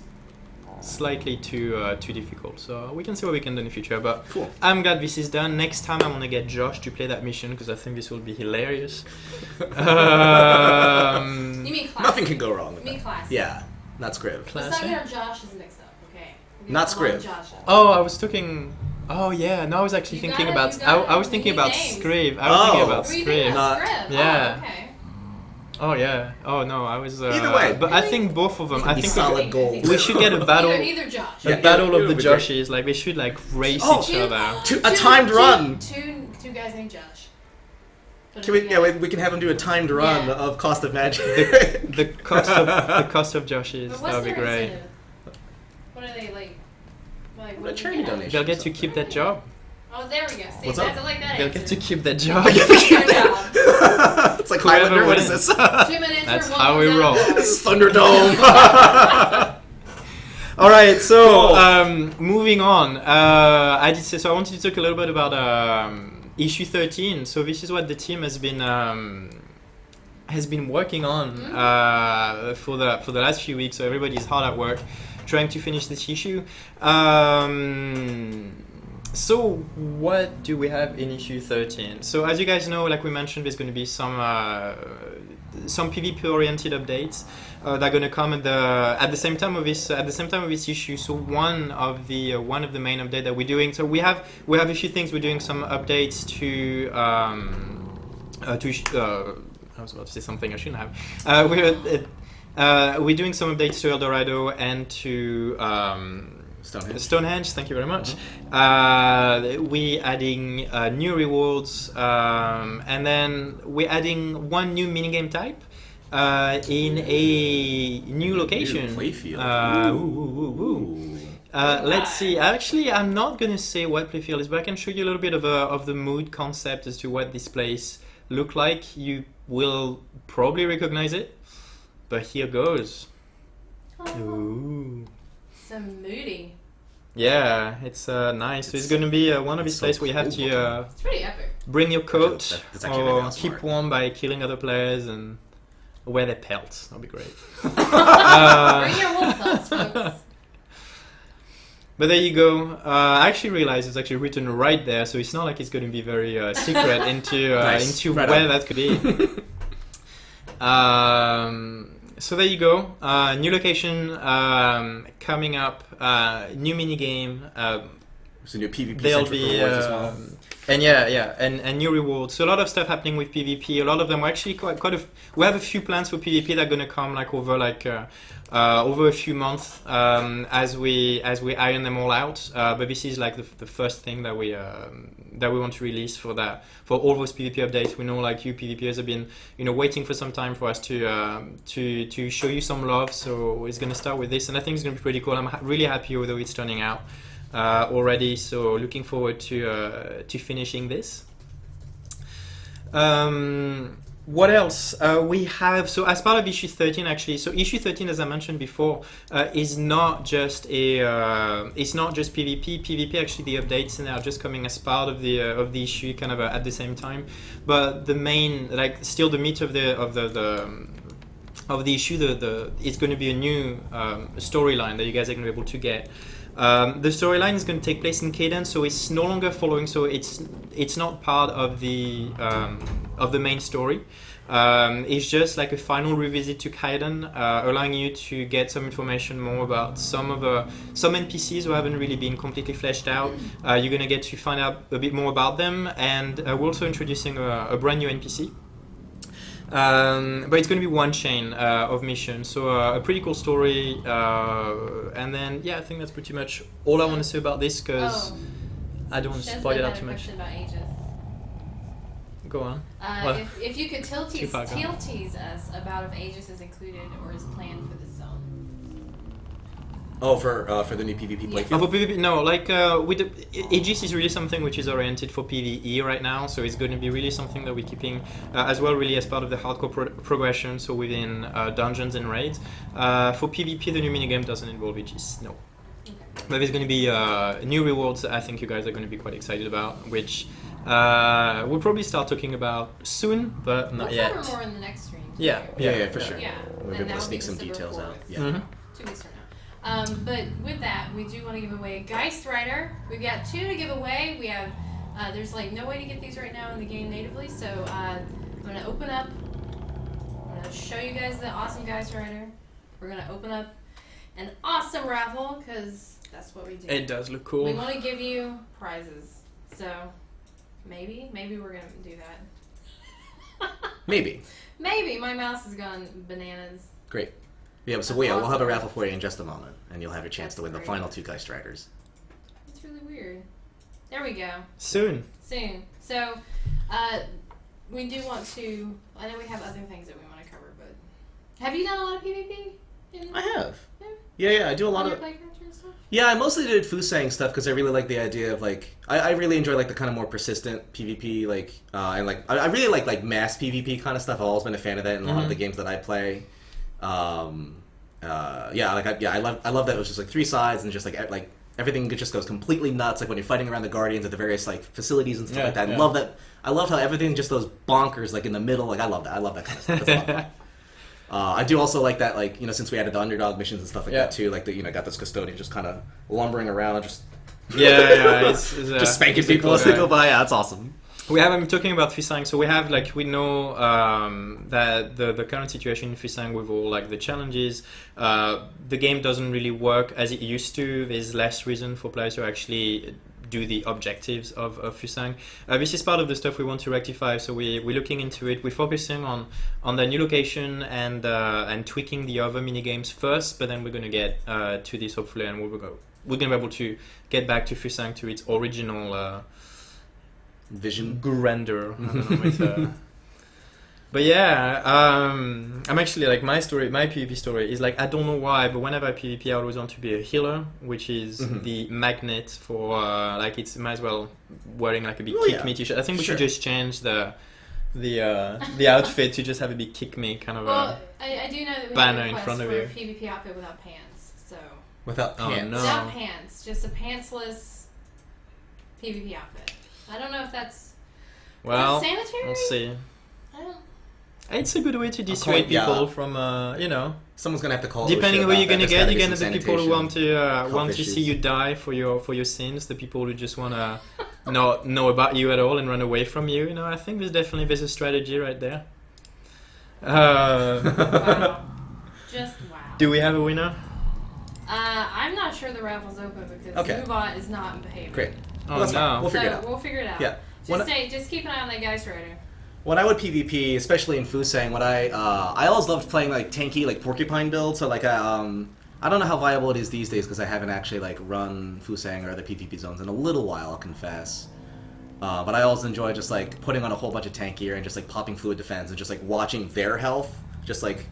slightly too difficult, so we can see what we can do in the future. But Cool. I'm glad this is done. Next time I'm gonna get Josh to play that mission because I think this will be hilarious. You mean class? Nothing can go wrong with You mean that. class? Yeah, that's Griv. Let's not Classic. get our Joshes mixed up, okay? We Not got one Scriv. Josh up. Oh, I was talking. Oh yeah, no, I was actually You thinking got it, about. you got I it. was thinking We need about names. Scriv. I was thinking Oh. about What do you think Scriv. about Not- Scriv? yeah. Oh, okay. Oh yeah. Oh no, I was. Either way. but I think both of them. I Be think solid gold. we should get a battle. Either Josh. A Yeah, battle it of would the be great. Joshes. Like they should like race Oh, each other. A timed run. Two guys named Josh. Put Can it we, together. we can have him do a timed run Yeah. of Cost of Magic. The cost of Joshes. But That what's would be their great. incentive? What are they like? Like A what do charity they get? donation. They'll get to keep that job. Oh, there we go. See, What's that's up? like that. They'll answer. get to keep that job. Their job. It's like Whoever Highlander. What is wins. this? 2 minutes. That's one how we comes out roll. of the This is box. Thunderdome. All right, so Cool. moving on. I wanted to talk a little bit about issue 13. So this is what the team has been working on for the last few weeks. So everybody's hard at work trying to finish this issue. So what do we have in issue 13? So as you guys know, like we mentioned, there's going to be some PvP oriented updates that are going to come at the same time of this issue. So one of the main update that we're doing. So we have a few things. We're doing some updates to I was about to say something I shouldn't have. We're doing some updates to El Dorado and to Stonehenge, thank you very much. We're adding new rewards, and then we're adding one new minigame type in a new location. playfield. Let's see. Actually, I'm not going to say what playfield is, but I can show you a little bit of the mood concept as to what this place look like. You will probably recognize it, but here goes. Oh, Ooh. some moody. Yeah, it's nice. So it's going to be one of these so places where you have cool. to It's pretty epic. bring your coat That's actually really or awesome keep art. warm by killing other players and wear their pelts. That'll be great. Bring your wolf pelts, folks. But there you go. I actually realized it's actually written right there, so it's not like it's going to be very secret into Nice. into Right where on. that could be. So there you go. New location coming up. New mini game. It's a new PvP There'll centric be rewards as well. and new rewards. So a lot of stuff happening with PvP. A lot of them are actually we have a few plans for PvP that are going to come like over over a few months as we iron them all out. But this is like the first thing that we want to release for all those PvP updates. We know like you PvPers have been waiting for some time for us to show you some love. So it's going to start with this, and I think it's going to be pretty cool. I'm really happy with how it's turning out already. So looking forward to finishing this. What else we have? So as part of issue 13, actually, so issue 13, as I mentioned before, is not just it's not just PvP. PvP actually the updates and are just coming as part of the issue, kind of at the same time. But the main, like, still the meat of the issue, it's going to be a new storyline that you guys are going to be able to get. The storyline is going to take place in Cadence, so it's no longer following. So it's not part of the main story. It's just like a final revisit to Kaiden, allowing you to get some information more about some NPCs who haven't really been completely fleshed out. You're going to get to find out a bit more about them, and we're also introducing a brand new NPC. But it's going to be one chain of missions, so a pretty cool story. And then, yeah, I think that's pretty much all I want to say about this, because I don't want to spoil it out too much. Question about Aegis. Go on. Well, if you could tease Tupac. us about if Aegis is included or is planned for this zone. Oh, for the new PvP Yeah. playfield. For PvP, no, like with Aegis is really something which is oriented for PvE right now, so it's going to be really something that we're keeping as well, really as part of the hardcore progression, so within dungeons and raids. For PvP, the new minigame doesn't involve Aegis, no. Okay. But there's going to be new rewards that I think you guys are going to be quite excited about, which we'll probably start talking about soon, but not We'll yet. cover more in the next stream. too. Yeah. Yeah, for sure. Yeah. We'll be and able to that'll sneak be some December details 4th. out. Yeah. Mhm. 2 weeks from now. But with that, we do want to give away Geist Rider. We've got 2 to give away. We have, there's like no way to get these right now in the game natively, so I'm going to open up. I'm going to show you guys the awesome Geist Rider. We're going to open up an awesome raffle, because that's what we do. It does look We cool. want to give you prizes. So maybe we're going to do that. Maybe. Maybe. My mouse has gone bananas. Great. Yeah, so That's we'll have a awesome. raffle for you in just a moment, and you'll have your chance That's to win the great. final 2 Geist Riders. It's really weird. There we go. Soon. Soon. So, we do want to. I know we have other things that we want to cover, but have you done a lot of PvP? I have. Yeah. Yeah, I do a lot On of. your playgrounds and stuff? Yeah, I mostly did Fusang stuff because I really like the idea of like I really enjoy like the kind of more persistent PvP and like I really like mass PvP kind of stuff. I've always been a fan of that in a lot of the games that I play. I love that it was just like 3 sides and just like everything just goes completely nuts. Like when you're fighting around the Guardians at the various like facilities and stuff Yeah, like that. yeah. I love that. I love how everything just goes bonkers like in the middle. Like I love that. I love that kind of stuff. That's a lot of fun. I do also like that, like, since we added the underdog missions and stuff like that too, like got this custodian just kind of lumbering around and just It's just spanking it's a people cool as they guy. go by. Yeah, that's awesome. I'm talking about Fusang, so we have we know that the current situation in Fusang with all like the challenges, the game doesn't really work as it used to. There's less reason for players to actually do the objectives of Fusang. This is part of the stuff we want to rectify, so we're looking into it. We're focusing on the new location and tweaking the other mini games first, but then we're going to get to this hopefully, and we're going to be able to get back to Fusang to its original Vision. grandeur. I don't know, it's, but yeah, I'm actually like my PvP story is like I don't know why, but whenever I PvP, I always want to be a healer, which is the magnet for it's might as well wearing like a big kick me t-shirt. I think we should just change the outfit to just have a big kick me kind of Well, I do know that we banner have in a request front of for you. a PvP outfit without pants, so Without Oh, pants. no. Without pants, just a pantsless PvP outfit. I don't know if that's Well, is that sanitary. we'll see. I don't. It's a good way to call dissuade it- yeah. people from, you know, Someone's gonna have to call. depending OSHA on who about you're that. gonna There's get, gotta you're be gonna some the people who want sanitation. to want to see you die for your sins, the people who just wanna not know about you at all and run away from you. You know, I think there's a strategy right there. Wow. Just wow. Do we have a winner? I'm not sure the raffle's open because Okay. Zubot is not behaving. Great. Oh Well, that's fine. no. We'll figure it So out. we'll figure it out. Yeah. Just keep an eye on that Geist Rider. When I would PvP, especially in Fusang, what I always loved playing like tanky, like porcupine builds. So like I don't know how viable it is these days because I haven't actually like run Fusang or other PvP zones in a little while. I'll confess. But I always enjoy just like putting on a whole bunch of tank gear and just like popping fluid defense and just like watching their health just like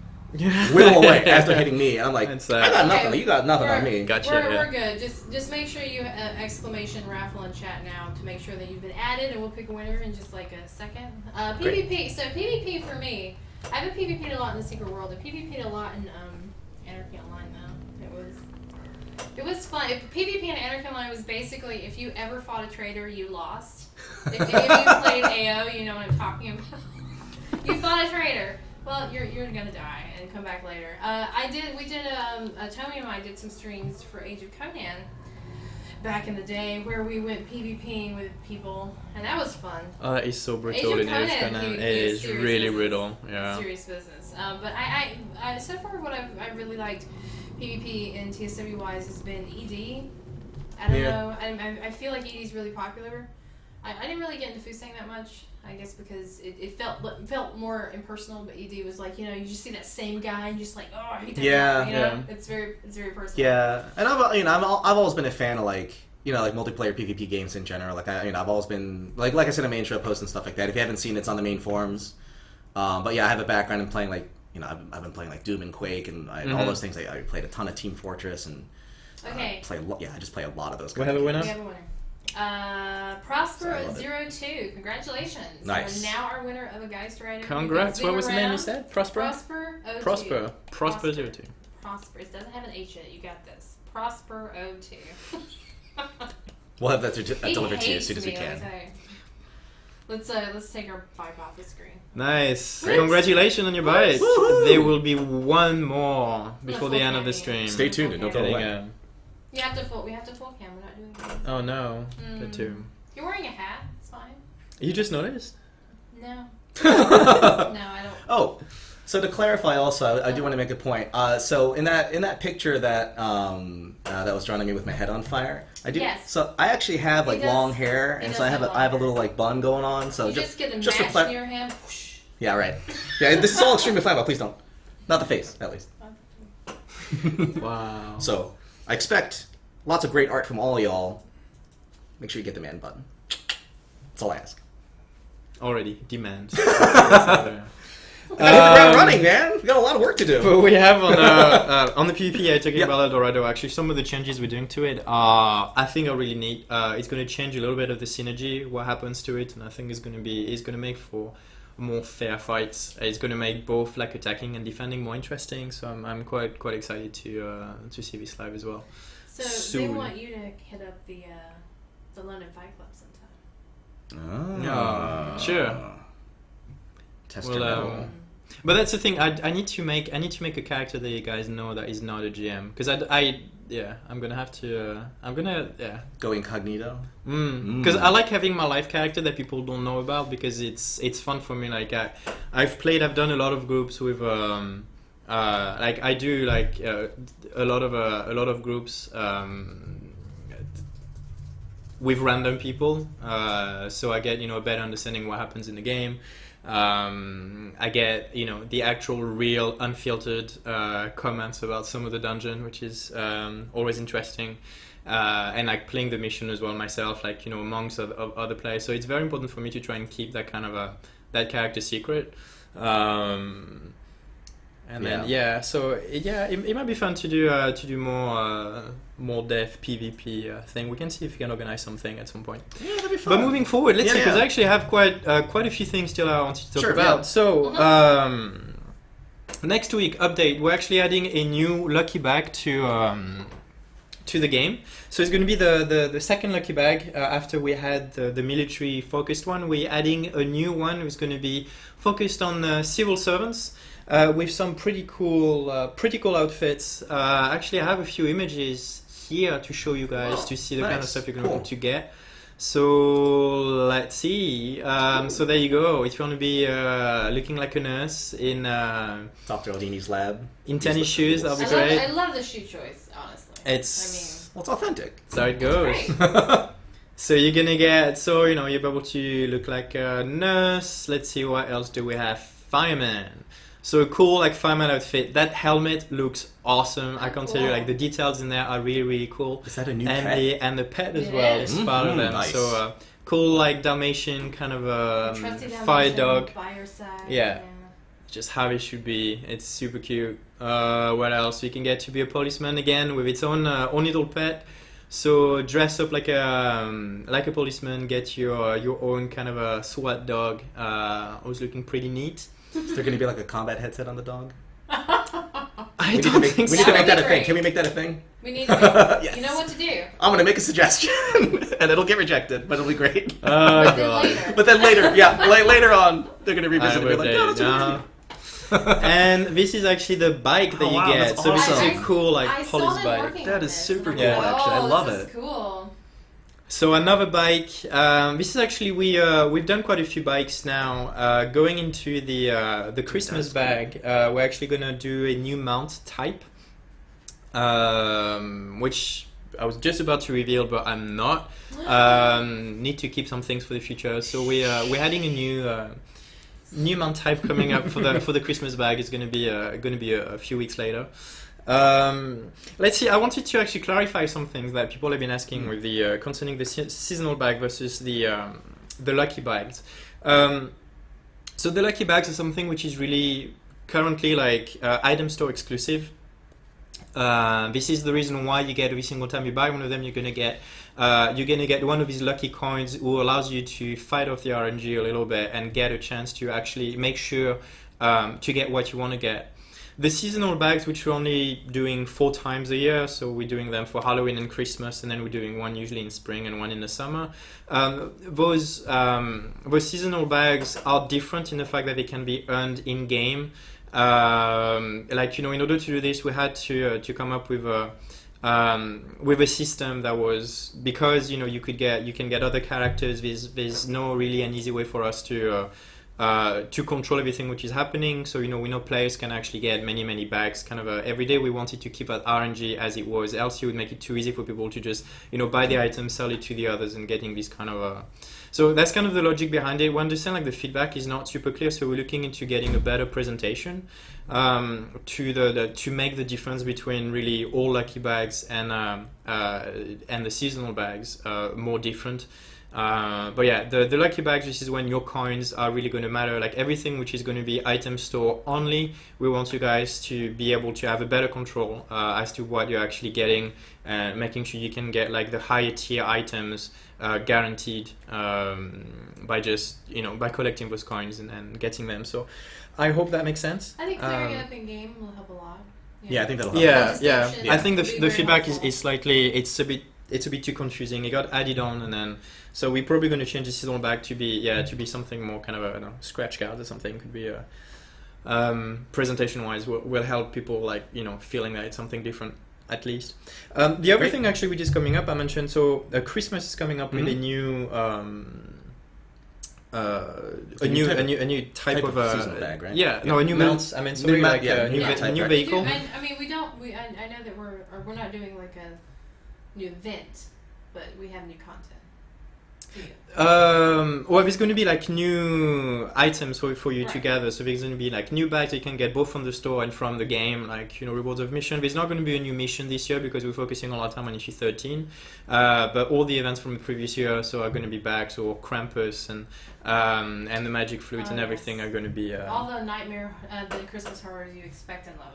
whittle away as they're hitting me. And I'm like, It's, I got nothing. Okay. You got nothing on We're- me. Gotcha. We're good. Just make sure you exclamation raffle in chat now to make sure that you've been added, and we'll pick a winner in just like a second. Great. PvP. So PvP for me, I haven't PvP'd a lot in the Secret World. I PvP'd a lot in Anarchy Online though. It was fun. PvP in Anarchy Online was basically if you ever fought a traitor, you lost. If any of you played AO, you know what I'm talking about. You fought a traitor. Well, you're gonna die and come back later. Tommy and I did some streams for Age of Conan back in the day where we went PvPing with people, and that was fun. Oh, that is so Age brutal of in Age of Conan, Conan. you- It you is serious really business. brutal. Yeah. Serious business. But I so far what I really liked PvP in TSW wise has been ED. I don't Yeah. know. I feel like ED is really popular. I didn't really get into Fusang that much. I guess because it felt more impersonal, but ED was like, you know, you just see that same guy and just like, oh, I hate that Yeah, guy, you know? yeah. It's very personal. Yeah, and I've always been a fan of like like multiplayer PvP games in general. Like I've always been like I said in main show posts and stuff like that. If you haven't seen it, it's on the main forums. But yeah, I have a background in playing like I've been playing like Doom and Quake and all those things. I played a ton of Team Fortress and Okay. I just play a lot of those. We have a winner? We have a winner. Sorry, I love it. Prosper02. Congratulations. Nice. You are now our winner of a Geist Rider. Congrats. What was the name you said? Prosper? Prosper02. Prosper. Prosper Prosper. 02. Prosper. It doesn't have an H in it. You got this. Prosper02. We'll have that He delivered to you as hates soon as we me, can. okay. Let's take our bike off the screen. Nice. Great. Congratulations on your bike. Woohoo. There will be one more before the end of the stream. Stay tuned and don't go Getting away. a- We have to full cam. We're not doing that. Oh no. The two. You're wearing a hat. It's fine. You just noticed? No. No, I don't. Oh, so to clarify, also, I do want to make a point. So in that picture that that was drawn of me with my head on fire, I do. Yes. So I actually have like He does- long hair, he and does so I have have long a hair. little like bun going on. So You just get a just for match in your hand. Whoosh. yeah, right. Yeah, this is all extremely flammable. Please don't. Not the face, at least. Wow. So I expect lots of great art from all y'all. Make sure you get the man button. That's all I ask. Already. Demand. I hit the ground running, man. We got a lot of work to do. But we have on the PvP, talking about Eldorado, actually some of the changes we're doing to it I think are really neat. It's going to change a little bit of the synergy, what happens to it, and I think it's going to make for more fair fights. It's going to make both like attacking and defending more interesting. So I'm quite excited to see this live as well. So they Soon. want you to hit up the London Fight Club sometime. Yeah, sure. Test Well, your metal. But that's the thing. I need to make a character that you guys know that is not a GM, because I'm gonna have to. Go incognito. Because I like having my live character that people don't know about, because it's fun for me. Like I've done a lot of groups with like I do like a lot of groups with random people, so I get a better understanding what happens in the game. I get the actual real unfiltered comments about some of the dungeon, which is always interesting, and like playing the mission as well myself, like amongst other players. So it's very important for me to try and keep that kind of that character secret. And then it might be fun to do more dev PvP thing. We can see if we can organize something at some point. Yeah, that'd be fun. But moving forward, let's see, because yeah. I actually have quite a few things still I wanted to talk Sure, about. yeah. So next week update, we're actually adding a new lucky bag to to the game. So it's going to be the second lucky bag after we had the military focused one. We're adding a new one who's going to be focused on civil servants with some pretty cool outfits. Actually, I have a few images here to show you guys to see the kind of stuff you're going to want to get. So let's see. So there you go. If you want to be looking like a nurse in Dr. Aldini's lab. in tennis shoes, that'll be great. I love the shoe choice, honestly. It's Well, it's authentic. that's how it goes. Great. So you're gonna get, so you know, you'll be able to look like a nurse. Let's see, what else do we have? Fireman. So a cool like fireman outfit. That helmet looks awesome. I can tell you, like the details in there are really really cool. Is that a new And pet? the pet as It well is. is part of them. Nice. So cool like Dalmatian kind of Trusty fire Dalmatian dog. by your side. Yeah. Just how it should be. It's super cute. What else? You can get to be a policeman again with its own little pet. So dress up like a policeman. Get your own kind of a SWAT dog. Who's looking pretty neat. Is there going to be like a combat headset on the dog? I We need to don't make, think we so. need to make that a That'd be thing. great. Can we make that a thing? We need to Yes. You know what to do. I'm going to make a suggestion, and it'll get rejected, but it'll be great. Oh But then god. later. But then later, yeah, later on, they're going to revisit I it and be will like, date no, it. that's amazing. And this is actually the bike that Oh, you wow, get. that's So this is awesome. a cool like I saw police them bike. working That on is this, super and cool, I'm like, actually. I oh, love this it. is cool. So another bike. This is actually we've done quite a few bikes now. Going into the Christmas bag, we're actually gonna do a new mount type, which I was just about to reveal, but I'm not. Need to keep some things for the future. So we're adding a new mount type coming up for the Christmas bag. It's gonna be a few weeks later. Let's see. I wanted to actually clarify some things that people have been asking with the concerning the seasonal bag versus the lucky bags. So the lucky bags are something which is really currently like item store exclusive. This is the reason why you get every single time you buy one of them, you're gonna get one of these lucky coins who allows you to fight off the RNG a little bit and get a chance to actually make sure to get what you want to get. The seasonal bags, which we're only doing 4 times a year, so we're doing them for Halloween and Christmas, and then we're doing one usually in spring and one in the summer. Those seasonal bags are different in the fact that they can be earned in game. Like, you know, in order to do this, we had to come up with a system that was, because you know you can get other characters. There's no really an easy way for us to control everything which is happening. So you know, we know players can actually get many bags. Kind of every day we wanted to keep that RNG as it was. Else you would make it too easy for people to just, you know, buy the item, sell it to the others, and getting this kind of So that's kind of the logic behind it. We understand like the feedback is not super clear, so we're looking into getting a better presentation to make the difference between really all lucky bags and the seasonal bags more different. But yeah, the lucky bags, this is when your coins are really going to matter. Like everything which is going to be item store only, we want you guys to be able to have a better control as to what you're actually getting, making sure you can get like the higher tier items guaranteed by just, you know, by collecting those coins and getting them. So I hope that makes sense. I think clearing it up in game will help a lot. Yeah, I think that'll help. Yeah. Distinction I think would be the very feedback helpful. is slightly, it's a bit too confusing. It got added on, and then so we're probably going to change the seasonal bag to be something more kind of a, I don't know, scratch card or something. Could be a presentation wise will help people, like, you know, feeling that it's something different at least. The other Great. thing actually which is coming up, I mentioned, so Christmas is coming up with a new a new type of seasonal bag, right? Yeah, no, a new New- mount. I mean, sorry, new mount, like yeah, a new new, mount type, new right. vehicle. I mean, we don't. I know that we're not doing like a new event, but we have new content. Well, there's going to be like new items for you Right. to gather. So there's going to be like new bags that you can get both from the store and from the game, like, you know, rewards of mission. There's not going to be a new mission this year because we're focusing a lot of time on issue 13. But all the events from the previous year so are going to be back. So Krampus and the Magic Flute and everything yes. are going to be. All the nightmare, the Christmas horrors you expect and love.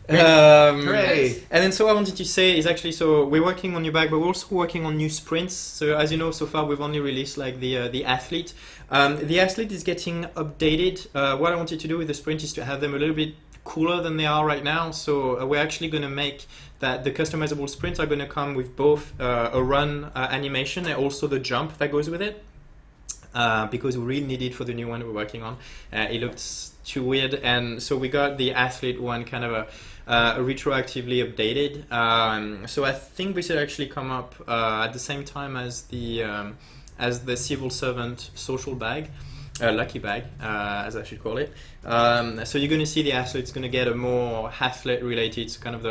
Great. Hooray! And then so I wanted to say is actually, so we're working on new bag, but we're also working on new sprints. So as you know, so far we've only released like the athlete. The athlete is getting updated. What I wanted to do with the sprint is to have them a little bit cooler than they are right now. So we're actually going to make that the customizable sprints are going to come with both a run animation and also the jump that goes with it. Because we really need it for the new one we're working on. It looks too weird, and so we got the athlete one kind of retroactively updated. So I think we should actually come up at the same time as the civil servant social bag. Lucky bag, as I should call it. So you're going to see the athlete's going to get a more athlete related. So kind of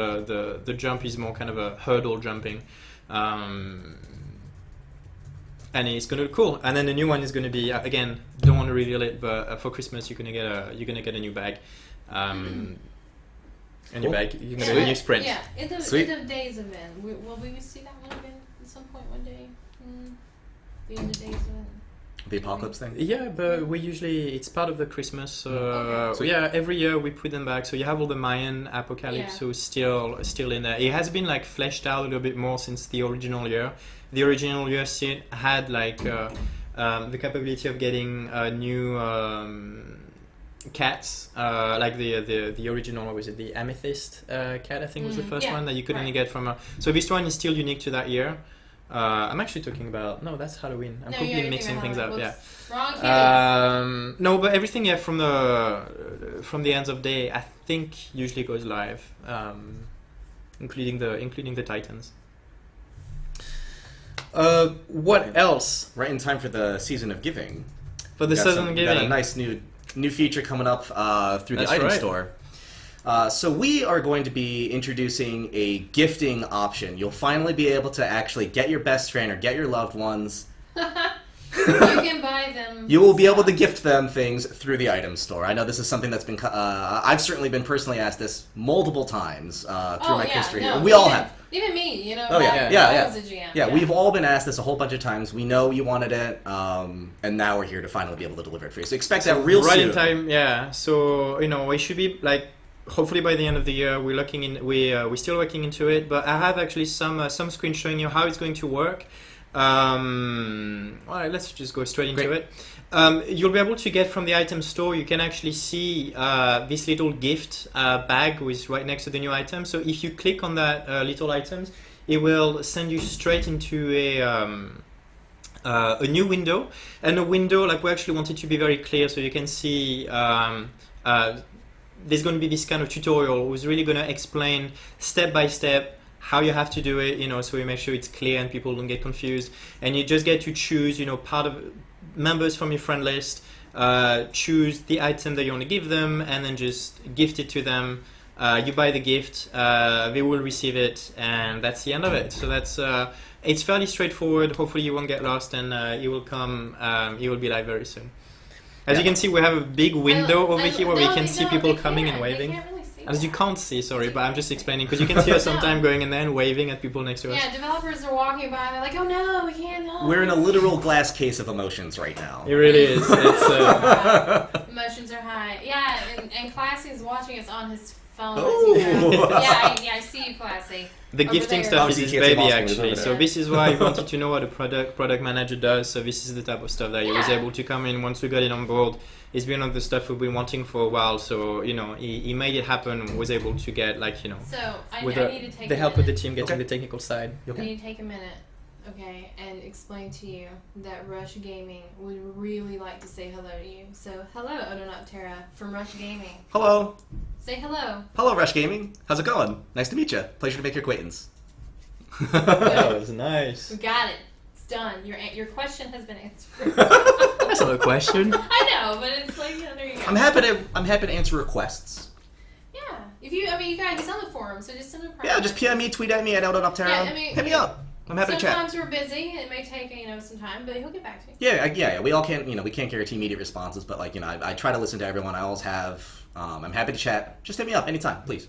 the jump is more kind of a hurdle jumping, and it's going to look cool. And then the new one is going to be again, don't want to reveal it, but for Christmas you're going to get a new bag. A new bag. You're going to get a new sprint. Yeah, end of days event. Will we see that one again at some point one day? The end of days event. The apocalypse thing? Yeah, but it's part of the Christmas. Okay. So yeah, every year we put them back. So you have all the Mayan apocalypse, so still in there. It has been like fleshed out a little bit more since the original year. The original year had like the capability of getting new cats, like the original. What was it? The amethyst cat, I think was the first one that you could only get from. So this one is still unique to that year. I'm actually talking about that's Halloween. I'm completely mixing things up. Whoops. Yeah. Wrong kid. No, but everything from the ends of day I think usually goes live, including the Titans. What else? Right in time for the season of giving. For the season of We got giving. a nice new feature coming up through the That's item right. store. So we are going to be introducing a gifting option. You'll finally be able to actually get your best friend or get your loved ones. You can buy them. You will be able to gift them things through the item store. I know this is something that's been... I've certainly been personally asked this multiple times through my history. No, we all have. Even me, Oh, yeah, yeah. I was a GM. Yeah, we've all been asked this a whole bunch of times. We know you wanted it, and now we're here to finally be able to deliver it for you. So expect that real right soon. in time. Yeah. So it should be like. Hopefully by the end of the year, we're still working into it. But I have actually some screens showing you how it's going to work. All right, let's just go straight into it. You'll be able to get from the item store. You can actually see this little gift bag, which is right next to the new item. So if you click on that little items, it will send you straight into a new window. And a window, like we actually want it to be very clear, so you can see. There's going to be this kind of tutorial who's really going to explain step by step how you have to do it, so we make sure it's clear and people don't get confused. And you just get to choose, part of members from your friend list, choose the item that you want to give them, and then just gift it to them. You buy the gift, they will receive it, and that's the end of it. So that's it's fairly straightforward. Hopefully you won't get lost, and it will come. It will be live very soon. As you can see, we have a big window over here where we can see people coming and waving. They can't really see As you that. can't see, sorry, but I'm just explaining because you can see us sometime going in there and waving at people next to us. Yeah, developers are walking by. They're like, "Oh no, we can't." No. We're in a literal glass case of emotions right now. It really is. It's Emotions are high. Yeah, and Classy is watching us on his phone. Oh. I see you, Classy. the Over gifting there. stuff is Obviously, his you can't see baby my screen, it's actually. over So there. this is why I wanted to know what a product manager does. So this is the type of stuff that he was Yeah. able to come in once we got it on board. It's been one of the stuff we've been wanting for a while. So he made it happen. Was able to get So I with need to take the a help of the minute. team getting Okay. the technical side. I need to take a minute, okay, and explain to you that Rush Gaming would really like to say hello to you. So hello, Odonoptera from Rush Gaming. Hello. Say hello. Hello, Rush Gaming. How's it going? Nice to meet you. Pleasure to make your acquaintance. That was nice. We got it. It's done. Your question has been answered. That's not a question. I know, but it's like there you go. I'm happy to answer requests. Yeah. If you guys, he's on the forum, so just send him a private Yeah, just PM me, tweet at me at Eldonoptera. Yeah, I mean, Hit me up. I'm happy to chat. Sometimes we're busy. It may take some time, but he'll get back to you. Yeah. We all can't, we can't guarantee immediate responses, but I try to listen to everyone. I always have. I'm happy to chat. Just hit me up anytime, please.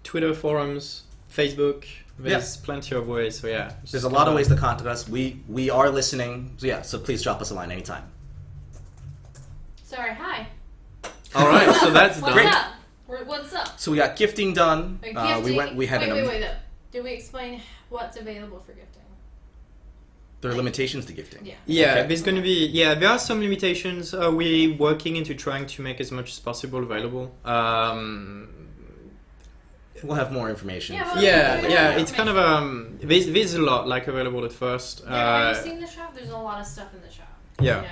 Twitter, forums, Facebook. There's plenty of ways. So yeah, There's a lot of ways to contact us. We are listening. So yeah, so please drop us a line anytime. Sorry. Hi. All right, so that's What's done. up? What's up? So we got gifting done. Wait, We had wait, though. Did we explain what's available for gifting? There are limitations to gifting. Yeah. Yeah, Okay. there's going to be there are some limitations. We're working into trying to make as much as possible available. we'll have more information. Yeah, well, Yeah, it's kind of there's a lot like available at first. Have you seen the shop? There's a lot of stuff in the shop. Yeah.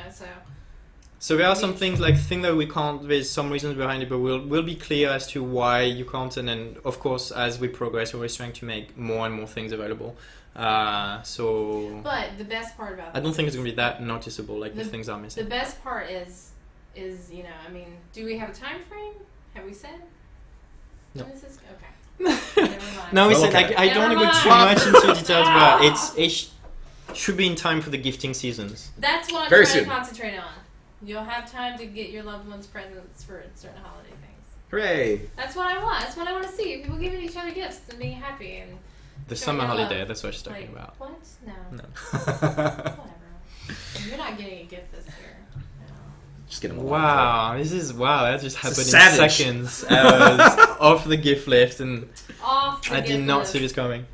So there are some things that we can't. There's some reasons behind it, but we'll be clear as to why you can't. And then, of course, as we progress, we're always trying to make more and more things available. So. But the best part about I don't think it's gonna be that noticeable. Like the things are missing. The best part is I mean, do we have a time frame? Have we said? No. When is this? Okay. Never mind. No, we said Okay. I don't want to go too much into details, but it should be in time for the gifting seasons. That's what I'm Very trying soon. to concentrate on. You'll have time to get your loved ones presents for certain holiday things. Hooray! That's what I want. That's what I want to see. People giving each other gifts and being happy and The showing summer their love. holiday, that's what she's talking Like, about. what? No. No. Whatever. You're not getting a gift this year. No. Just get him a Wow, that just happened in savage. seconds. I was off the gift list and Off the I gift did not list. see this coming.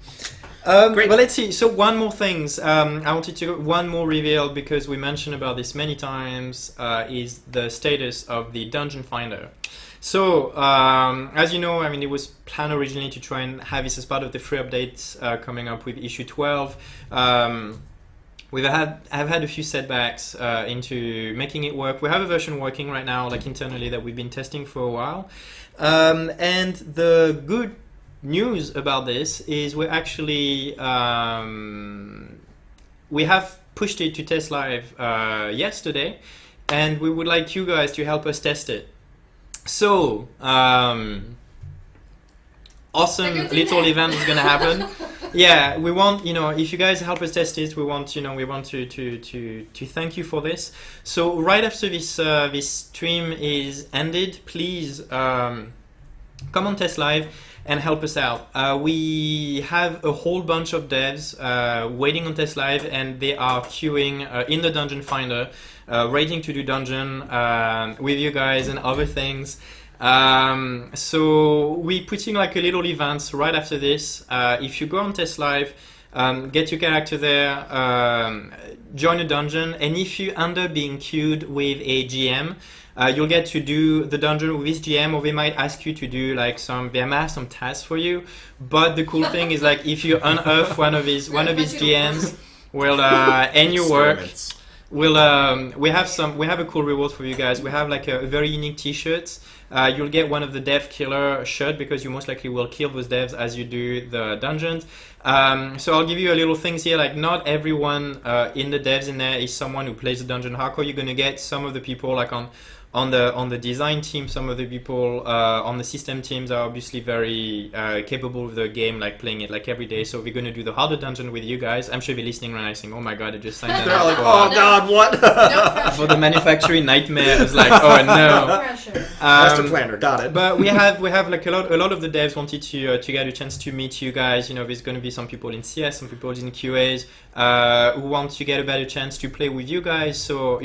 Great. But let's see. So one more things. I wanted to one more reveal because we mentioned about this many times. Is the status of the Dungeon Finder. So as you know, I mean, it was planned originally to try and have this as part of the free updates coming up with issue 12. I've had a few setbacks into making it work. We have a version working right now, like internally, that we've been testing for a while. And the good news about this is we're actually we have pushed it to test live yesterday, and we would like you guys to help us test it. So awesome little event is gonna happen. Yeah, we want, if you guys help us test it, we want to thank you for this. So right after this stream is ended, please come on Test Live and help us out. We have a whole bunch of devs waiting on Test Live, and they are queuing in the Dungeon Finder, waiting to do dungeon with you guys and other things. So we're putting like a little event right after this. If you go on Test Live, get your character there, join a dungeon, and if you end up being queued with a GM, you'll get to do the dungeon with this GM, or they might ask you to do like they might have some tasks for you. But the cool thing is, like, if you unearth one of these GMs, will end your work. We have a cool reward for you guys. We have like a very unique T-shirt. You'll get one of the Dev Killer shirt because you most likely will kill those devs as you do the dungeons. So I'll give you a little things here. Like, not everyone in the devs in there is someone who plays the dungeon hardcore. You're gonna get some of the people like on the design team. Some of the people on the system teams are obviously very capable of the game, like playing it like every day. So we're going to do the harder dungeon with you guys. I'm sure they're listening right now saying, oh my god, I just signed They're up like, oh god, what? No for the manufacturing nightmare. It's like, oh no. No pressure. Master Planner, got it. But we have like a lot of the devs wanted to get a chance to meet you guys. There's going to be some people in CS, some people in QAs who want to get a better chance to play with you guys. So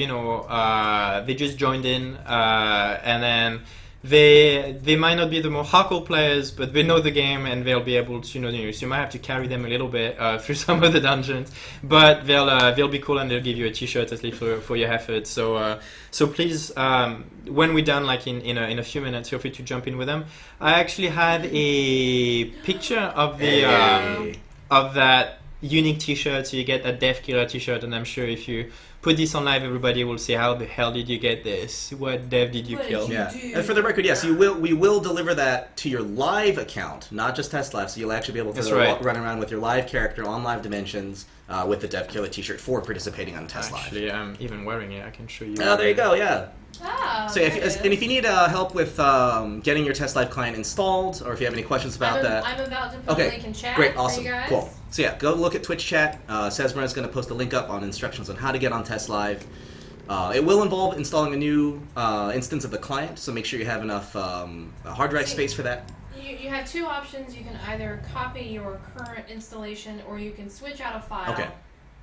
they just joined in, and then they might not be the more hardcore players, but they know the game and they'll be able to so you might have to carry them a little bit through some of the dungeons, but they'll be cool and they'll give you a T-shirt at least for your efforts. So please, when we're done, like in a few minutes, feel free to jump in with them. I actually have a picture of the of that unique T-shirt. So you get a Dev Killer T-shirt, and I'm sure if you put this on live, everybody will say, how the hell did you get this? What dev did you kill? Yeah, and for the record, yes, we will deliver that to your live account, not just Test Live. So you'll actually be able to run around with your live character on Live Dimensions with the Dev Killer T-shirt for participating on Test Live. Actually, I'm even wearing it. I can show you. Oh, there you go. Yeah. Oh, So if you need help with getting your Test Live client installed, or if you have any questions about that, I'm about to put a link in chat. Great, for awesome, you guys. cool. So yeah, go look at Twitch chat. Sesmer is going to post a link up on instructions on how to get on Test Live. It will involve installing a new instance of the client, so make sure you have enough hard drive space for that. You have two options. You can either copy your current installation, or you can switch out a file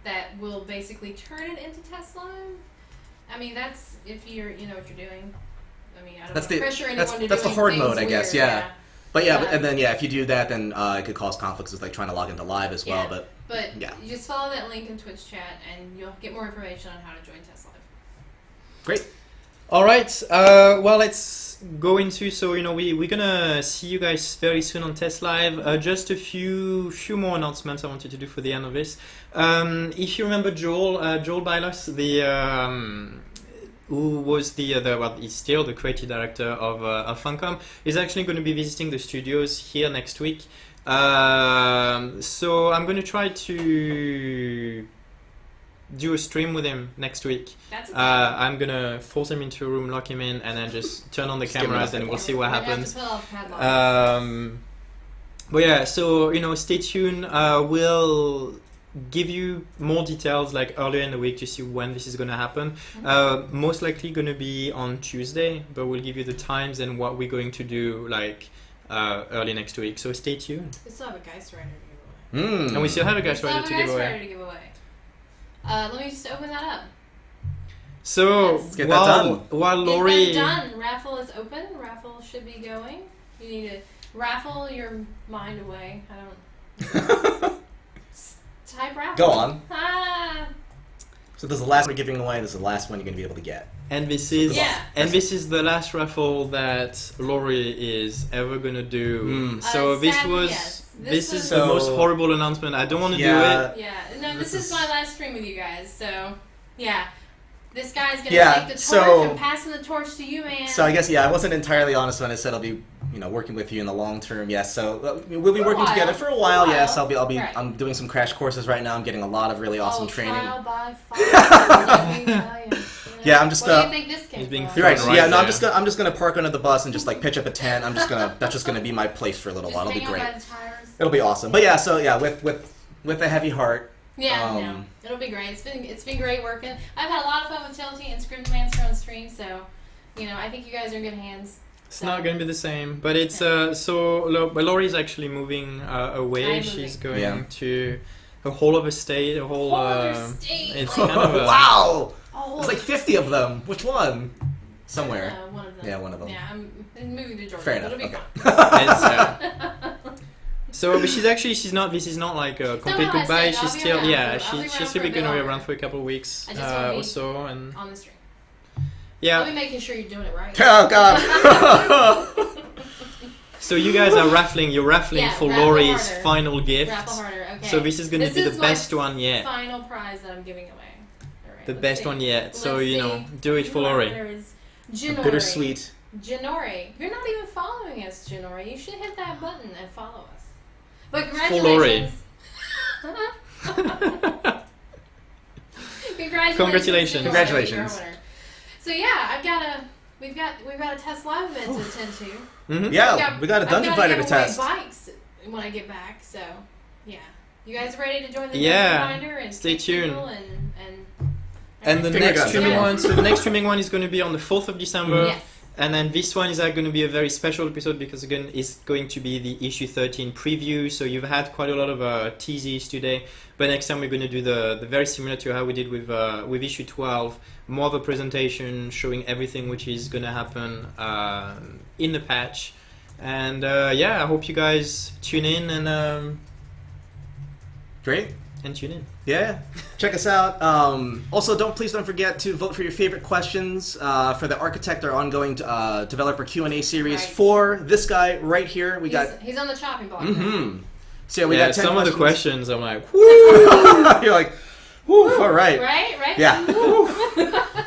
that will basically turn it into Test Live. I mean, that's if you know what you're doing. I mean, I don't want to pressure anyone to do that's the hard mode, I guess. Weird, yeah. But if you do that, then it could cause conflicts with like trying to log into Live as well. But you just follow that link in Twitch chat, and you'll get more information on how to join Test Live. Great. All right. Well, let's go into. So we're gonna see you guys very soon on Test Live. Just a few more announcements I wanted to do for the end of this. If you remember Joel Bylos, who was he's still the creative director of Funcom, is actually going to be visiting the studios here next week. So I'm going to try to do a stream with him next week. That's I'm going to force him into a room, lock him in, and then just turn on the cameras and we'll see what happens. But yeah, so stay tuned. We'll give you more details like earlier in the week to see when this is going to happen. Most likely going to be on Tuesday, but we'll give you the times and what we're going to do like early next week. So stay tuned. We still have a Geist Rider to give away. And we still have a Geist Rider to give away. Let me just open that up. So Let's get that done. While Lori, Get that done. Raffle is open. Raffle should be going. You need to raffle your mind away. I don't. Type raffle. Go on. Ah. So this is the last one we're giving away. This is the last one you're gonna be able to get. and this is Yeah. this is the last raffle that Lori is ever gonna do. So this sadly, was yes. this is So- the most horrible announcement. I don't want to do it. Yeah. No, this This is is- my last stream with you guys. So, yeah. This guy's gonna Yeah, take the torch. so- I'm passing the torch to you, man. So I guess I wasn't entirely honest when I said I'll be working with you in the long term. Yes, so we'll be For a working while. together for a For a while. while. Yes, I'll be Right. I'm doing some crash courses right now. I'm getting a lot of really awesome training. Trial by fire. Yeah, I'm just, Where do you think this came He's being from? You're right. Right Yeah, no, there. I'm just gonna park under the bus and just like pitch up a tent. That's just gonna be my place for a little Just while. It'll be hang out great. by the tires. It'll be awesome. But yeah, so yeah, with a heavy heart. Yeah, no, it'll be great. It's been great working. I've had a lot of fun with Tilty and Scriptmancer on stream, so I think you guys are in good hands. It's not going to be the same, but it's Lori's actually moving away. I'm She's moving. going to a whole other state, a whole. Whole other state, It's like- kind of a, Wow! Oh, There's like 50 of them. Which one? Somewhere. one of them. Yeah, one of them. Yeah, I'm moving to Georgia. Fair enough. It'll be Okay. fun. So, but she's not. This is not like a complete what I goodbye. said, She's I'll be still, around yeah. for- I'll be She's around still for a going to bit be longer. around for a couple of weeks I just wanna or be- so, and on the stream. yeah. I'll be making sure you're doing it right. Oh God. So you guys are raffling. You're raffling Yeah, for raffle Lori's harder. final gift. Raffle harder. Okay. So this is going to be the my best one yet. Final prize that I'm giving away. All right, The let's best see. one yet. So Let's you know, see. do it for My Lori. winner is Janori. Bittersweet. Janori, you're not even following us, Janori. You should hit that button and follow us. But For Lori. congratulations. Congratulations. Janori, Congratulations. you're our winner. So yeah, we've got a Test Live event to attend to. Mhm. Yeah, we got a dungeon I've gotta fighter to give away test. bikes when I get back, so yeah. You guys ready to join the Yeah, Dungeon Finder and stay kick people tuned. and And the Finger next guns. streaming Yeah. one, so the next streaming one is going to be on the 4th of December. yes. And then this one is going to be a very special episode because again it's going to be the issue 13 preview. So you've had quite a lot of teases today, but next time we're going to do the very similar to how we did with issue 12, more of a presentation showing everything which is going to happen in the patch. And yeah, I hope you guys tune in and Great. tune in. Yeah, check us out. Also, please don't forget to vote for your favorite questions for the Architect, our ongoing developer Q&A series Right. for this guy right here. We got. He's on the chopping block. Mm-hmm. So yeah, we Yeah, got 10 some of the questions. questions I'm like, You're like, whew, all right. Right? Yeah.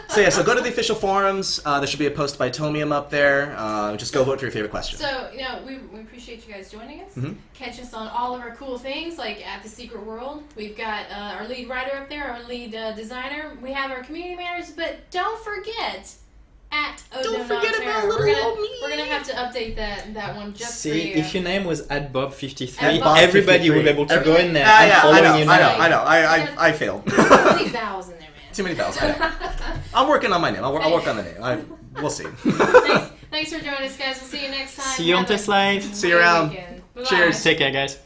So yeah, so go to the official forums. There should be a post by Tomium up there. Just go vote for your favorite question. So, we appreciate you guys joining us. Mhm. Catch us on all of our cool things, like at the Secret World. We've got our lead writer up there, our lead designer. We have our community managers, but don't forget at Don't forget Odin about Terror. little We're old gonna, me. we're gonna have to update that one just for see, you. if your name was @Bob53, At Bob everybody will be 53. able to go in there Ah, and yeah, following you now. I know. I failed. Too many vowels in there, man. Too many vowels. I know. I'm working on my name. I'll work on the name. We'll see. Thanks for joining us, guys. We'll see you next time. See you on Have a Test Live. See you great around. weekend. Bye-bye. Cheers. Take care, guys.